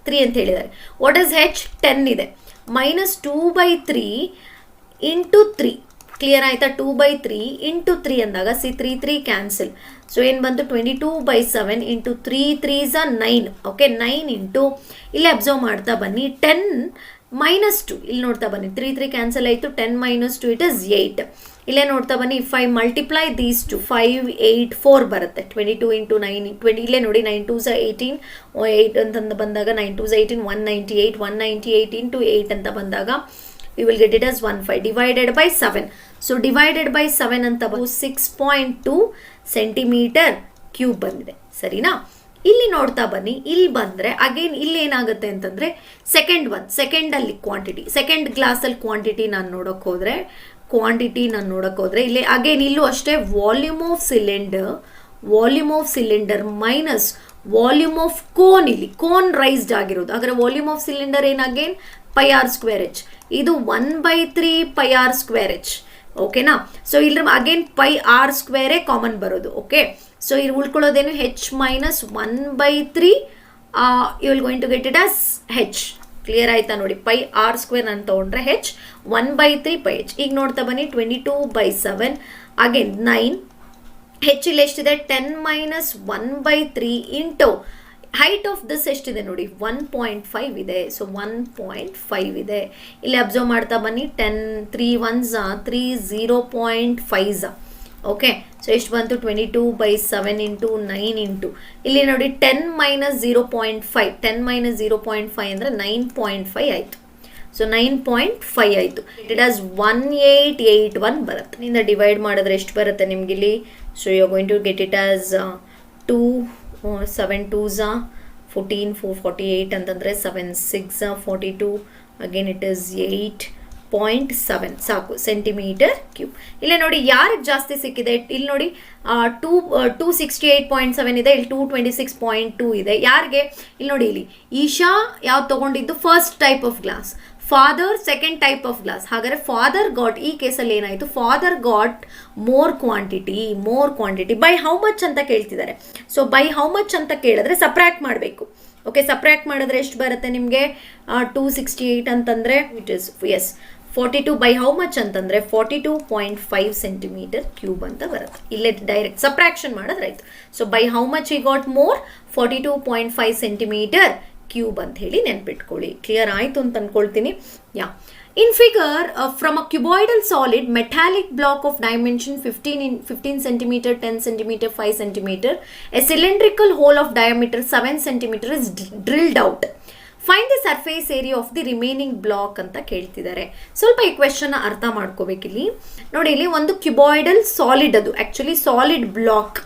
3 ಅಂತ ಹೇಳಿದ್ದಾರೆ. ವಾಟ್ ಇಸ್ h, 10 ಇದೆ. ಮೈನಸ್ 2/3 × 3, ಕ್ಲಿಯರ್ ಆಯ್ತಾ? 2/3 × 3 ಅಂದಾಗ 3 ಕ್ಯಾನ್ಸಲ್. ಸೊ ಏನು ಬಂತು, 22/7 × 3 3s 9. ಓಕೆ, 9 ಇಂಟು ಇಲ್ಲಿ ಅಬ್ಸರ್ವ್ ಮಾಡ್ತಾ ಬನ್ನಿ, 10 ಮೈನಸ್ 2. ಇಲ್ಲಿ ನೋಡ್ತಾ ಬನ್ನಿ, 3 ಕ್ಯಾನ್ಸಲ್ ಆಯಿತು. 10 ಮೈನಸ್ 2 ಇಟ್ ಇಸ್ 8. ಇಲ್ಲೇ ನೋಡ್ತಾ ಬನ್ನಿ, 5 ಮಲ್ಟಿಪ್ಲೈ ದೀಸ್ 2, 5 8 4 ಬರುತ್ತೆ. 22 × 9 20. ಇಲ್ಲೇ ನೋಡಿ, 9 2s 18, 8 ಅಂತಂದು ಬಂದಾಗ 9 2s 18, 198. 198 × 8 ಅಂತ ಬಂದಾಗ you will get it as 15 divided by 7. So divided by 7 ಅಂತ 6.2 ಸೆಂಟಿಮೀಟರ್ ಕ್ಯೂಬ್ ಬಂದಿದೆ. ಸರಿನಾ? ಇಲ್ಲಿ ನೋಡ್ತಾ ಬನ್ನಿ, ಇಲ್ಲಿ ಬಂದರೆ ಅಗೇನ್ ಇಲ್ಲಿ ಏನಾಗುತ್ತೆ ಅಂತಂದರೆ ಸೆಕೆಂಡ್ ಅಲ್ಲಿ ಕ್ವಾಂಟಿಟಿ, ಸೆಕೆಂಡ್ ಗ್ಲಾಸಲ್ಲಿ ಕ್ವಾಂಟಿಟಿ ನಾನು ನೋಡೋಕೆ ಹೋದರೆ ಇಲ್ಲಿ ಅಗೇನ್ ಇಲ್ಲೂ ಅಷ್ಟೇ volume of cylinder minus volume of cone. ಇಲ್ಲಿ ಕೋನ್ ರೈಸ್ಡ್ ಆಗಿರೋದು. ಹಾಗಾದ್ರೆ ವಾಲ್ಯೂಮ್ ಆಫ್ ಸಿಲಿಂಡರ್ ಏನು, ಅಗೇನ್ πr²h. ಇದು 1/3 ಪೈ ಆರ್ ಸ್ಕ್ವೇರ್ ಎಚ್. ಓಕೆನಾ? ಸೊ ಇಲ್ಲಿ ಅಗೇನ್ ಪೈ ಆರ್ ಸ್ಕ್ವೇರೇ ಕಾಮನ್ ಬರೋದು. ಓಕೆ, ಸೊ ಇಲ್ಲಿ ಉಳ್ಕೊಳ್ಳೋದೇನು H minus 1/3 you will going to get it as H. Clear ಆಯ್ತಾ ನೋಡಿ? ಪೈ ಆರ್ ಸ್ಕ್ವೇರ್ ಅಂತ ತೊಗೊಂಡ್ರೆ ಹೆಚ್ 1/3 ಪೈ ಹೆಚ್. ಈಗ ನೋಡ್ತಾ ಬನ್ನಿ 22/7 ಅಗೇನ್ 9 ಹೆಚ್ ಇಲ್ಲಿ ಎಷ್ಟಿದೆ 10 minus 1/3 into height of this ಎಷ್ಟಿದೆ ನೋಡಿ 1.5 ಇದೆ. ಸೊ 1.5 ಇದೆ. ಇಲ್ಲಿ ಅಬ್ಸರ್ವ್ ಮಾಡ್ತಾ ಬನ್ನಿ 10 3 1s 3 0.5. ಓಕೆ, ಸೊ ಎಷ್ಟು ಬಂತು 22/7 ಇಂಟು 9 ಇಂಟು ಇಲ್ಲಿ ನೋಡಿ 10 ಮೈನಸ್ 0.5 10 ಮೈನಸ್ 0.5 ಅಂದರೆ 9.5 ಆಯಿತು. ಸೊ 9.5 ಆಯಿತು. ಇಟ್ ಆಸ್ 1881 ಬರುತ್ತೆ. ನಿಂದ ಡಿವೈಡ್ ಮಾಡಿದ್ರೆ ಎಷ್ಟು ಬರುತ್ತೆ ನಿಮಗಿಲ್ಲಿ? So you are going to get it as 2 7 2s 14 4 48 ಅಂತಂದರೆ 7 6 42 ಅಗೇನ್ ಇಟ್ ಈಸ್ 8.7 ಸಾಕು ಸೆಂಟಿಮೀಟರ್ ಕ್ಯೂಬ್. ಇಲ್ಲೇ ನೋಡಿ ಯಾರಿಗೆ ಜಾಸ್ತಿ ಸಿಕ್ಕಿದೆ? ಇಲ್ಲಿ ನೋಡಿ 268.7 ಇದೆ, ಇಲ್ಲಿ 226.2 ಇದೆ. ಯಾರಿಗೆ? ಇಲ್ಲಿ ನೋಡಿ, ಇಲ್ಲಿ ಈಶಾ ಯಾವ್ದು ತೊಗೊಂಡಿದ್ದು first type of glass, father second type of glass. ಹಾಗಾದರೆ ಫಾದರ್ ಗಾಟ್, ಈ ಕೇಸಲ್ಲಿ ಏನಾಯಿತು? Father got more quantity by how much ಅಂತ ಕೇಳ್ತಿದ್ದಾರೆ. ಸೊ ಬೈ ಹೌ ಮಚ್ ಅಂತ ಕೇಳಿದ್ರೆ ಸಪ್ರಾಕ್ಟ್ ಮಾಡಬೇಕು. ಓಕೆ, ಸಪ್ರಾಕ್ಟ್ ಮಾಡಿದ್ರೆ ಎಷ್ಟು ಬರುತ್ತೆ ನಿಮಗೆ? 268 ಅಂತಂದರೆ it is 42 by how much ಅಂತಂದರೆ 42.5 ಸೆಂಟಿಮೀಟರ್ ಕ್ಯೂಬ್ ಅಂತ ಬರುತ್ತೆ. ಇಲ್ಲೇ ಡೈರೆಕ್ಟ್ ಸಪ್ರಾಕ್ಷನ್ ಮಾಡಿದ್ರೆ ಆಯಿತು. ಸೊ ಬೈ ಹೌ ಮಚ್ ಈ ಗಾಟ್ ಮೋರ್ 42.5 ಸೆಂಟಿಮೀಟರ್ ಕ್ಯೂಬ್ ಅಂತ ಹೇಳಿ ನೆನ್ಪಿಟ್ಕೊಳ್ಳಿ. ಕ್ಲಿಯರ್ ಆಯಿತು ಅಂತ ಅನ್ಕೊಳ್ತೀನಿ. In figure, from a cuboidal solid metallic block of dimension 15 centimeter, 10 centimeter, 5 centimeter, a cylindrical hole of diameter 7 centimeter is drilled out. Find the surface area of the remaining block ಅಂತ ಕೇಳ್ತಿದ್ದಾರೆ. ಸ್ವಲ್ಪ ಈ question ಅರ್ಥ ಮಾಡ್ಕೋಬೇಕಿಲ್ಲಿ. ನೋಡಿ, ಇಲ್ಲಿ ಒಂದು cuboidal solid, ಅದು actually solid block.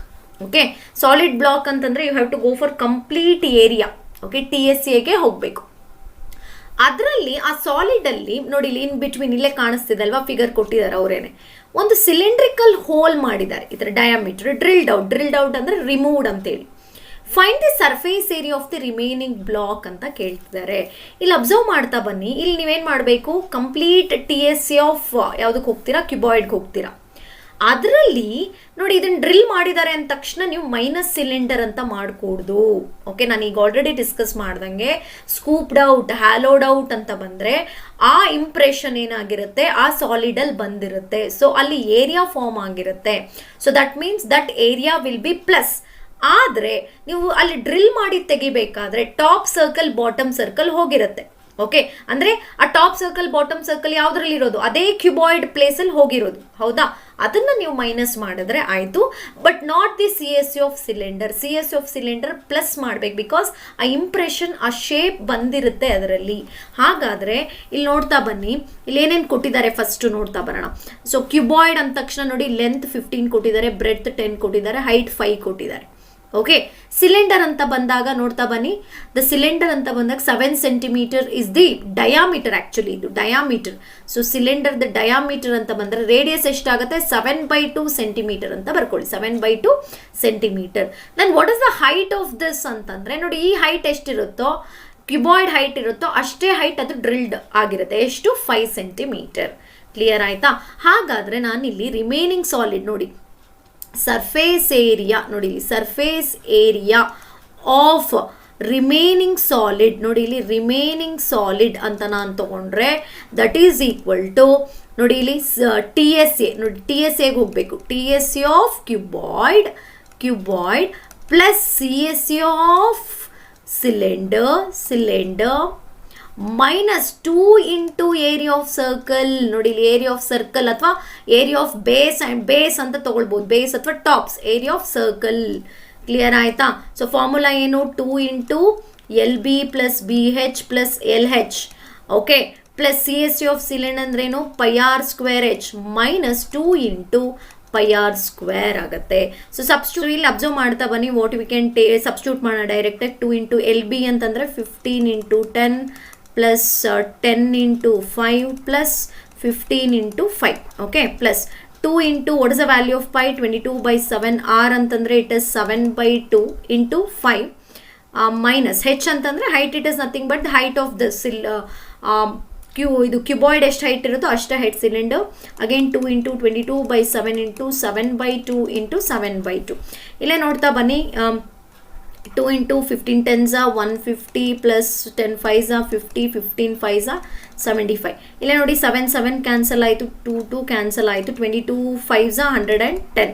Okay, solid block ಅಂತಂದ್ರೆ you have to go for complete area. Okay, TSAಗೆ ಹೋಗಬೇಕು. ಅದರಲ್ಲಿ ಆ ಸಾಲಿಡ್ ಅಲ್ಲಿ ನೋಡಿ, ಇಲ್ಲಿ ಇನ್ ಬಿಟ್ವೀನ್ ಇಲ್ಲೇ ಕಾಣಿಸ್ತಿದೆ ಫಿಗರ್ ಕೊಟ್ಟಿದ್ದಾರೆ ಅವರೇನೆ. ಒಂದು ಸಿಲಿಂಡ್ರಿಕಲ್ ಹೋಲ್ ಮಾಡಿದ್ದಾರೆ, ಇದರ ಡಯಾಮೀಟರ್ ಡ್ರಿಲ್ಡ್ ಔಟ್ ಅಂದ್ರೆ ರಿಮೂವ್ಡ್ ಅಂತೇಳಿ. Find the surface area of the remaining block ಅಂತ ಕೇಳ್ತಿದ್ದಾರೆ. ಇಲ್ಲಿ ಅಬ್ಸರ್ವ್ ಮಾಡ್ತಾ ಬನ್ನಿ. ಇಲ್ಲಿ ನೀವೇನ್ ಮಾಡಬೇಕು? ಕಂಪ್ಲೀಟ್ TSA ಆಫ್ ಯಾವುದಕ್ಕೆ ಹೋಗ್ತೀರಾ? ಕ್ಯುಬಾಯ್ಡ್ಗೆ ಹೋಗ್ತೀರಾ. ಅದರಲ್ಲಿ ನೋಡಿ, ಇದನ್ನ ಡ್ರಿಲ್ ಮಾಡಿದ್ದಾರೆ ಅಂದ ತಕ್ಷಣ ನೀವು ಮೈನಸ್ ಸಿಲಿಂಡರ್ ಅಂತ ಮಾಡಕೂಡ್ದು. ಓಕೆ, ನಾನು ಈಗ ಆಲ್ರೆಡಿ ಡಿಸ್ಕಸ್ ಮಾಡ್ದಂಗೆ ಸ್ಕೂಪ್ಡ್ ಔಟ್, ಹ್ಯಾಲೋಡ್ ಔಟ್ ಅಂತ ಬಂದರೆ ಆ ಇಂಪ್ರೆಷನ್ ಏನಾಗಿರುತ್ತೆ? ಆ ಸಾಲಿಡಲ್ಲಿ ಬಂದಿರುತ್ತೆ. ಸೊ ಅಲ್ಲಿ ಏರಿಯಾ ಫಾರ್ಮ್ ಆಗಿರುತ್ತೆ. So that means that area will be plus. ಆದರೆ ನೀವು ಅಲ್ಲಿ ಡ್ರಿಲ್ ಮಾಡಿ ತೆಗಿಬೇಕಾದ್ರೆ ಟಾಪ್ ಸರ್ಕಲ್ ಬಾಟಮ್ ಸರ್ಕಲ್ ಹೋಗಿರುತ್ತೆ. ಓಕೆ, ಅಂದರೆ ಆ ಟಾಪ್ ಸರ್ಕಲ್ ಬಾಟಮ್ ಸರ್ಕಲ್ ಯಾವುದ್ರಲ್ಲಿ ಇರೋದು? ಅದೇ ಕ್ಯುಬಾಯ್ಡ್ ಪ್ಲೇಸಲ್ಲಿ ಹೋಗಿರೋದು. ಹೌದಾ? ಅದನ್ನು ನೀವು ಮೈನಸ್ ಮಾಡಿದ್ರೆ ಆಯಿತು. But not the CSA of cylinder. CSA of cylinder plus ಮಾಡಬೇಕು. ಬಿಕಾಸ್ ಆ ಇಂಪ್ರೆಷನ್, ಆ ಶೇಪ್ ಬಂದಿರುತ್ತೆ ಅದರಲ್ಲಿ. ಹಾಗಾದರೆ ಇಲ್ಲಿ ನೋಡ್ತಾ ಬನ್ನಿ, ಇಲ್ಲಿ ಏನೇನು ಕೊಟ್ಟಿದ್ದಾರೆ ಫಸ್ಟು ನೋಡ್ತಾ ಬರೋಣ. ಸೊ ಕ್ಯುಬಾಯ್ಡ್ ಅಂದ ತಕ್ಷಣ ನೋಡಿ, ಲೆಂತ್ 15 ಕೊಟ್ಟಿದ್ದಾರೆ, ಬ್ರೆಡ್ತ್ 10 ಕೊಟ್ಟಿದ್ದಾರೆ, ಹೈಟ್ 5 ಕೊಟ್ಟಿದ್ದಾರೆ. ಓಕೆ, ಸಿಲಿಂಡರ್ ಅಂತ ಬಂದಾಗ ನೋಡ್ತಾ ಬನ್ನಿ, ದ ಸಿಲಿಂಡರ್ ಅಂತ ಬಂದಾಗ 7 centimetre is the diameter. Actually ಇದು diameter. So cylinder the diameter ಅಂತ ಬಂದರೆ ರೇಡಿಯಸ್ ಎಷ್ಟಾಗುತ್ತೆ? 7/2 ಸೆಂಟಿಮೀಟರ್ ಅಂತ ಬರ್ಕೊಳ್ಳಿ. 7/2 centimetre. Then what is the height of this ಅಂತಂದರೆ ನೋಡಿ, ಈ ಹೈಟ್ ಎಷ್ಟಿರುತ್ತೋ, ಕ್ಯುಬಾಯ್ಡ್ ಹೈಟ್ ಇರುತ್ತೋ ಅಷ್ಟೇ ಹೈಟ್ ಅದು ಡ್ರಿಲ್ಡ್ ಆಗಿರುತ್ತೆ. ಎಷ್ಟು? 5 ಸೆಂಟಿಮೀಟರ್. ಕ್ಲಿಯರ್ ಆಯ್ತಾ? ಹಾಗಾದರೆ ನಾನಿಲ್ಲಿ ರಿಮೈನಿಂಗ್ ಸಾಲಿಡ್ ನೋಡಿ, ಸರ್ಫೇಸ್ ಏರಿಯಾ ನೋಡಿ, ಇಲ್ಲಿ surface area of remaining solid ನೋಡಿ, ಇಲ್ಲಿ ರಿಮೈನಿಂಗ್ ಸಾಲಿಡ್ ಅಂತ ನಾನು ತಗೊಂಡ್ರೆ ದಟ್ ಈಸ್ ಈಕ್ವಲ್ ಟು ನೋಡಿ, ಇಲ್ಲಿ TSA ನೋಡಿ, TSAಗೆ ಹೋಗಬೇಕು. TSA of cuboid plus CSA of cylinder minus 2 into area of circle ನೋಡಿ, ಇಲ್ಲಿ ಏರಿಯಾ ಆಫ್ ಸರ್ಕಲ್ ಅಥವಾ area of base and base ಅಂತ ತೊಗೊಳ್ಬೋದು, ಬೇಸ್ ಅಥವಾ tops, area of circle. Clear ಆಯ್ತಾ? ಸೊ ಫಾರ್ಮುಲಾ ಏನು? 2 into LB plus BH plus LH. Okay, plus CSA of cylinder ಅಂದ್ರೇನು? Pi R square H minus 2 into pi R square ಆಗುತ್ತೆ. So substitute ಇಲ್ಲಿ observe ಮಾಡ್ತಾ ಬನ್ನಿ. What we can substitute ಮಾಡೋಣ ಡೈರೆಕ್ಟಾಗಿ. 2 into LB ಅಂತಂದರೆ 15 into 10 plus 10 into 5 plus 15 into 5. Okay, plus 2 into what is the value of pi? 22/7. R ಅಂತಂದರೆ it is 7/2 into 5 minus H ಅಂತಂದರೆ height. It is nothing but height of the ಇದು cuboid ಎಷ್ಟು height ಇರುತ್ತೋ ಅಷ್ಟೇ height cylinder. Again 2 into 22/7 into 7/2 into 7/2. ಇಲ್ಲೇ ನೋಡ್ತಾ ಬನ್ನಿ. 2 into 15 10s 150 plus 10 5s 50 15 5s 75. ಇಲ್ಲೇ ನೋಡಿ 7 ಕ್ಯಾನ್ಸಲ್ ಆಯಿತು, 2 ಕ್ಯಾನ್ಸಲ್ ಆಯಿತು, 22 5s 110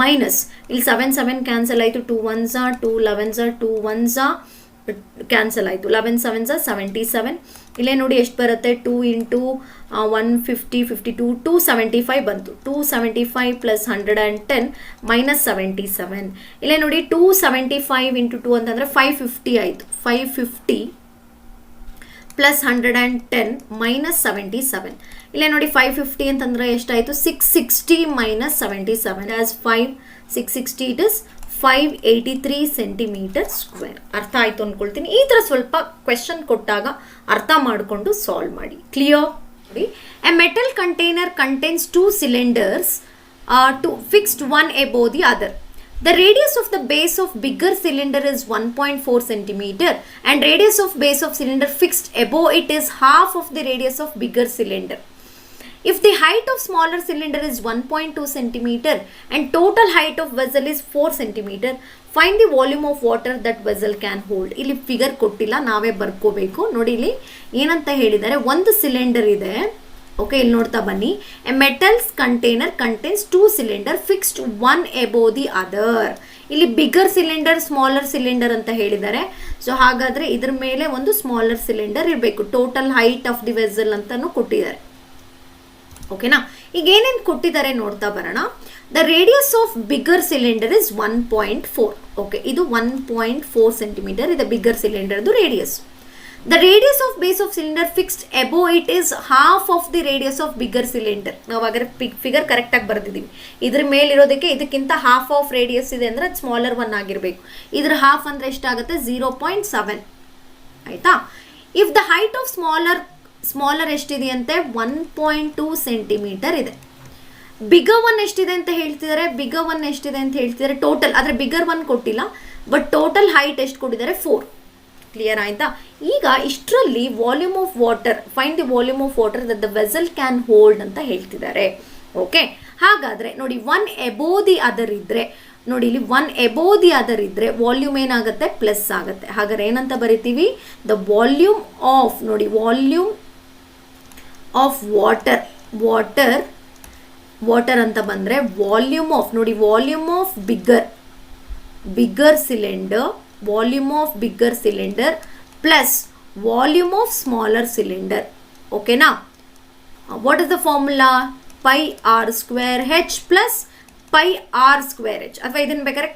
ಮೈನಸ್ ಇಲ್ಲಿ 7 ಕ್ಯಾನ್ಸಲ್ ಆಯಿತು, 2 1s 2 11s 2 1s ಕ್ಯಾನ್ಸಲ್ ಆಯಿತು, 11 7s 77. ಇಲ್ಲೇ ನೋಡಿ ಎಷ್ಟು ಬರುತ್ತೆ, 2 ಇಂಟು 150 52 275 ಬಂತು. 275 ಪ್ಲಸ್ 110 ಮೈನಸ್ 77. ಇಲ್ಲೇ ನೋಡಿ 275 ಇಂಟು 2 ಅಂತಂದರೆ 550 ಆಯಿತು. 550 ಪ್ಲಸ್ 110 ಮೈನಸ್ 77. ಇಲ್ಲೇ ನೋಡಿ 550 ಅಂತಂದರೆ ಎಷ್ಟಾಯಿತು, 660 minus 77 as 660 it is 583 centimetre square. ಅರ್ಥ ಆಯಿತು ಅಂದ್ಕೊಳ್ತೀನಿ. ಈ ಥರ ಸ್ವಲ್ಪ ಕ್ವೆಶನ್ ಕೊಟ್ಟಾಗ ಅರ್ಥ ಮಾಡಿಕೊಂಡು ಸಾಲ್ವ್ ಮಾಡಿ. ಕ್ಲಿಯರ್? ನೋಡಿ, A metal container contains 2 cylinders fixed one above the other. The radius of the base of bigger cylinder is 1.4 centimeter and radius of base of cylinder fixed above it is half of the radius of bigger cylinder. If the height of smaller cylinder is 1.2 centimeter and total height of vessel is 4 centimeter, find the volume of water that vessel can hold. ಇಲ್ಲಿ figure ಕೊಟ್ಟಿಲ್ಲ, ನಾವೇ ಬರ್ಕೋಬೇಕು. ನೋಡಿ ಇಲ್ಲಿ ಏನಂತ ಹೇಳಿದ್ದಾರೆ, ಒಂದು cylinder ಇದೆ. Okay, ಇಲ್ಲಿ ನೋಡ್ತಾ ಬನ್ನಿ. A metals container contains 2 cylinder fixed one above the other. ಇಲ್ಲಿ ಬಿಗರ್ ಸಿಲಿಂಡರ್ ಸ್ಮಾಲರ್ ಸಿಲಿಂಡರ್ ಅಂತ ಹೇಳಿದ್ದಾರೆ. ಸೊ ಹಾಗಾದ್ರೆ ಇದ್ರ ಮೇಲೆ ಒಂದು ಸ್ಮಾಲರ್ ಸಿಲಿಂಡರ್ ಇರಬೇಕು. Total height of the vessel ಅಂತಾನು ಕೊಟ್ಟಿದ್ದಾರೆ. ಓಕೆನಾ? ಈಗ ಏನೇನು ಕೊಟ್ಟಿದ್ದಾರೆ ನೋಡ್ತಾ ಬರೋಣ. The radius of bigger cylinder is 1.4. Okay, ಇದು 1.4 ಸೆಂಟಿಮೀಟರ್ ಇದೆ ಬಿಗರ್ ಸಿಲಿಂಡರ್ದು radius. The radius of base of cylinder fixed above it is half of the radius of bigger cylinder. ನಾವು ಹಾಗಾದ್ರೆ ಫಿಗರ್ ಕರೆಕ್ಟಾಗಿ ಬರ್ದಿದ್ದೀವಿ. ಇದ್ರ ಮೇಲಿರೋದಕ್ಕೆ ಇದಕ್ಕಿಂತ ಹಾಫ್ ಆಫ್ ರೇಡಿಯಸ್ ಇದೆ ಅಂದರೆ ಅದು ಸ್ಮಾಲರ್ ಒನ್ ಆಗಿರಬೇಕು. ಇದ್ರ ಹಾಫ್ ಅಂದರೆ ಎಷ್ಟಾಗುತ್ತೆ, 0.7. ಆಯಿತಾ? If the height of smaller ಎಷ್ಟಿದೆಯಂತೆ, 1.2 ಸೆಂಟಿಮೀಟರ್ ಇದೆ. ಬಿಗರ್ ಒನ್ ಎಷ್ಟಿದೆ ಅಂತ ಹೇಳ್ತಿದ್ದಾರೆ, ಟೋಟಲ್. ಆದರೆ ಬಿಗರ್ ಒನ್ ಕೊಟ್ಟಿಲ್ಲ, ಬಟ್ ಟೋಟಲ್ ಹೈಟ್ ಎಷ್ಟು ಕೊಟ್ಟಿದ್ದಾರೆ, 4. ಕ್ಲಿಯರ್ ಆಯ್ತಾ? ಈಗ ಇಷ್ಟರಲ್ಲಿ volume of water, find the volume of water that the vessel can hold ಅಂತ ಹೇಳ್ತಿದ್ದಾರೆ. ಓಕೆ, ಹಾಗಾದರೆ ನೋಡಿ, 1 above the other ಇದ್ದರೆ, ನೋಡಿ ಇಲ್ಲಿ 1 above the other ಇದ್ದರೆ ವಾಲ್ಯೂಮ್ ಏನಾಗುತ್ತೆ, ಪ್ಲಸ್ ಆಗುತ್ತೆ. ಹಾಗಾದ್ರೆ ಏನಂತ ಬರಿತೀವಿ, ದ ವಾಲ್ಯೂಮ್ ಆಫ್, ನೋಡಿ ವಾಲ್ಯೂಮ್ ಆಫ್ ವಾಟರ್ ಅಂತ ಬಂದರೆ ವಾಲ್ಯೂಮ್ ಆಫ್, ನೋಡಿ volume of bigger cylinder, volume of bigger cylinder plus volume of smaller cylinder. ಓಕೆನಾ? What is the formula, pi R square H plus pi R square H. ಅಥವಾ ಇದನ್ನು ಬೇಕಾದ್ರೆ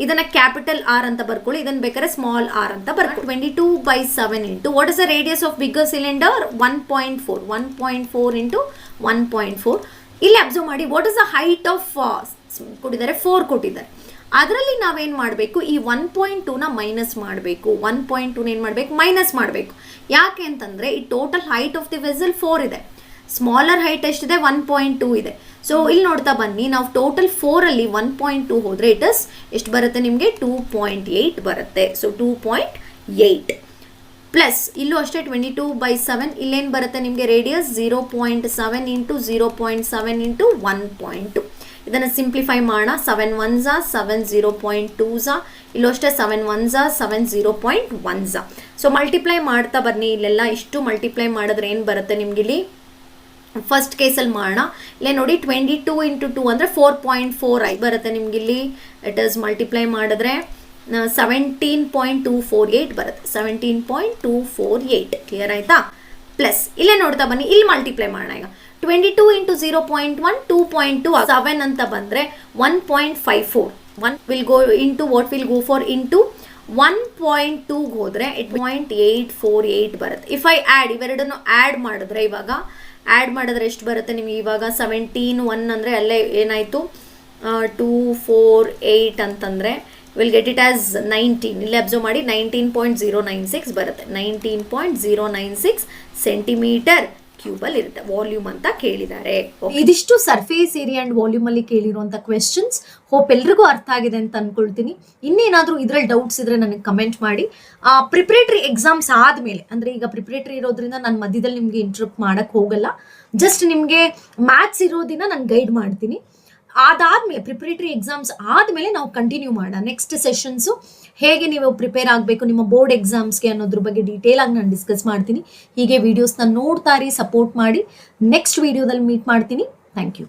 ಇದನ್ನ capital R ಅಂತ ಬರ್ಕೊಳ್ಳಿ, ಇದನ್ನು ಬೇಕಾದ್ರೆ ಸ್ಮಾಲ್ ಆರ್ ಅಂತ ಬರ್ಕೊಳ್ಳಿ. 22/7 into what is the radius of bigger cylinder, 1.4. 1.4 into 1.4. ಇಲ್ಲಿ ಅಬ್ಸರ್ವ್ ಮಾಡಿ, what is the height of ಕೊಟ್ಟಿದ್ದಾರೆ, 4 ಕೊಟ್ಟಿದ್ದಾರೆ. ಅದರಲ್ಲಿ ನಾವೇನು ಮಾಡಬೇಕು, ಈ 1.2ನ ಮೈನಸ್ ಮಾಡಬೇಕು. 1.2ನ ಏನು ಮಾಡಬೇಕು, ಮೈನಸ್ ಮಾಡಬೇಕು. ಯಾಕೆ ಅಂತಂದರೆ ಈ total height of the vessel 4 ಇದೆ, ಸ್ಮಾಲರ್ ಹೈಟ್ ಎಷ್ಟಿದೆ, 1.2 ಇದೆ. ಸೊ ಇಲ್ಲಿ ನೋಡ್ತಾ ಬನ್ನಿ, ನಾವು ಟೋಟಲ್ 4ಅಲ್ಲಿ 1.2 ಹೋದರೆ ಇಟ್ ಇಸ್ ಎಷ್ಟು ಬರುತ್ತೆ ನಿಮಗೆ, 2.8 ಬರುತ್ತೆ. ಸೊ 2.8 ಪ್ಲಸ್ ಇಲ್ಲೂ ಅಷ್ಟೇ 22/7. ಇಲ್ಲೇನು ಬರುತ್ತೆ ನಿಮಗೆ ರೇಡಿಯಸ್, 0.7 ಇಂಟು 0.7 ಇಂಟು 1.2. ಇದನ್ನು ಸಿಂಪ್ಲಿಫೈ ಮಾಡೋಣ. 7 1s 7 0.2s, ಇಲ್ಲೂ ಅಷ್ಟೇ 7 1s 7 0.1s. ಸೊ ಮಲ್ಟಿಪ್ಲೈ ಮಾಡ್ತಾ ಬನ್ನಿ. ಇಲ್ಲೆಲ್ಲ ಇಷ್ಟು ಮಲ್ಟಿಪ್ಲೈ ಮಾಡಿದ್ರೆ ಏನು ಬರುತ್ತೆ ನಿಮ್ಗೆ, ಇಲ್ಲಿ ಫಸ್ಟ್ ಕೇಸಲ್ಲಿ ಮಾಡೋಣ. ಇಲ್ಲೇ ನೋಡಿ 22 ಇಂಟು 2 ಅಂದರೆ 4.4 ಬರುತ್ತೆ ನಿಮ್ಗೆ. ಇಲ್ಲಿ ಇಟ್ ಇಸ್ ಮಲ್ಟಿಪ್ಲೈ ಮಾಡಿದ್ರೆ 17.248 ಬರುತ್ತೆ. 17.248. ಕ್ಲಿಯರ್ ಆಯಿತಾ? ಪ್ಲಸ್ ಇಲ್ಲೇ ನೋಡ್ತಾ ಬನ್ನಿ, ಇಲ್ಲಿ ಮಲ್ಟಿಪ್ಲೈ ಮಾಡೋಣ. ಈಗ 22 ಇಂಟು 0.1 2.2 7 ಅಂತ ಬಂದರೆ 1.54. 1 will go into what will go for into 1.2 ಹೋದರೆ 0.848 ಬರುತ್ತೆ. ಇಫ್ ಐ ಆ್ಯಡ್, ಇವೆರಡನ್ನು ಆ್ಯಡ್ ಮಾಡಿದ್ರೆ, ಇವಾಗ ಆ್ಯಡ್ ಮಾಡಿದ್ರೆ ಎಷ್ಟು ಬರುತ್ತೆ ನಿಮಗೆ, ಇವಾಗ 17 1 ಅಂದರೆ ಅಲ್ಲೇ ಏನಾಯಿತು 248 ಅಂತಂದರೆ ವಿಲ್ ಗೆಟ್ ಇಟ್ ಆಸ್ 19. ಇಲ್ಲಿ ಅಬ್ಸರ್ವ್ ಮಾಡಿ, 19.096 ಬರುತ್ತೆ. 19.096 ಸೆಂಟಿಮೀಟರ್ ಕ್ಯೂಬಲ್ಲಿ ಇರುತ್ತೆ, ವಾಲ್ಯೂಮ್ ಅಂತ ಕೇಳಿದ್ದಾರೆ. ಇದಿಷ್ಟು ಸರ್ಫೇಸ್ ಏರಿಯಾ ಅಂಡ್ ವಾಲ್ಯೂಮ್ ಅಲ್ಲಿ ಕೇಳಿರುವಂತ ಕ್ವೆಶನ್ಸ್. ಹೋಪ್ ಎಲ್ರಿಗೂ ಅರ್ಥ ಆಗಿದೆ ಅಂತ ಅನ್ಕೊಳ್ತೀನಿ. ಇನ್ನೇನಾದ್ರೂ ಇದ್ರಲ್ಲಿ ಡೌಟ್ಸ್ ಇದ್ರೆ ನನಗೆ ಕಮೆಂಟ್ ಮಾಡಿ. ಪ್ರಿಪರೇಟರಿ ಎಕ್ಸಾಮ್ಸ್ ಆದ್ಮೇಲೆ, ಅಂದ್ರೆ ಈಗ ಪ್ರಿಪರೇಟರಿ ಇರೋದ್ರಿಂದ ನಾನು ಮಧ್ಯದಲ್ಲಿ ನಿಮ್ಗೆ ಇಂಟರಪ್ಟ್ ಮಾಡಕ್ ಹೋಗಲ್ಲ, ಜಸ್ಟ್ ನಿಮ್ಗೆ ಮ್ಯಾಥ್ಸ್ ಇರೋದಿನ ನಾನು ಗೈಡ್ ಮಾಡ್ತೀನಿ. ಅದಾದ್ಮೇಲೆ ಪ್ರಿಪರೇಟರಿ ಎಕ್ಸಾಮ್ಸ್ ಆದ್ಮೇಲೆ ನಾವು ಕಂಟಿನ್ಯೂ ಮಾಡೋಣ ನೆಕ್ಸ್ಟ್ ಸೆಷನ್ಸು, ಹೇಗೆ ನೀವು ಪ್ರಿಪೇರ್ ಆಗಬೇಕು ನಿಮ್ಮ ಬೋರ್ಡ್ ಎಕ್ಸಾಮ್ಸ್ಗೆ ಅನ್ನೋದ್ರ ಬಗ್ಗೆ ಡೀಟೇಲ್ ಆಗಿ ನಾನು ಡಿಸ್ಕಸ್ ಮಾಡ್ತೀನಿ. ಹೀಗೆ ವಿಡಿಯೋಸ್ನ ನೋಡ್ತಾ ಇರಿ, ಸಪೋರ್ಟ್ ಮಾಡಿ. ನೆಕ್ಸ್ಟ್ ವಿಡಿಯೋದಲ್ಲಿ ಮೀಟ್ ಮಾಡ್ತೀನಿ. Thank you.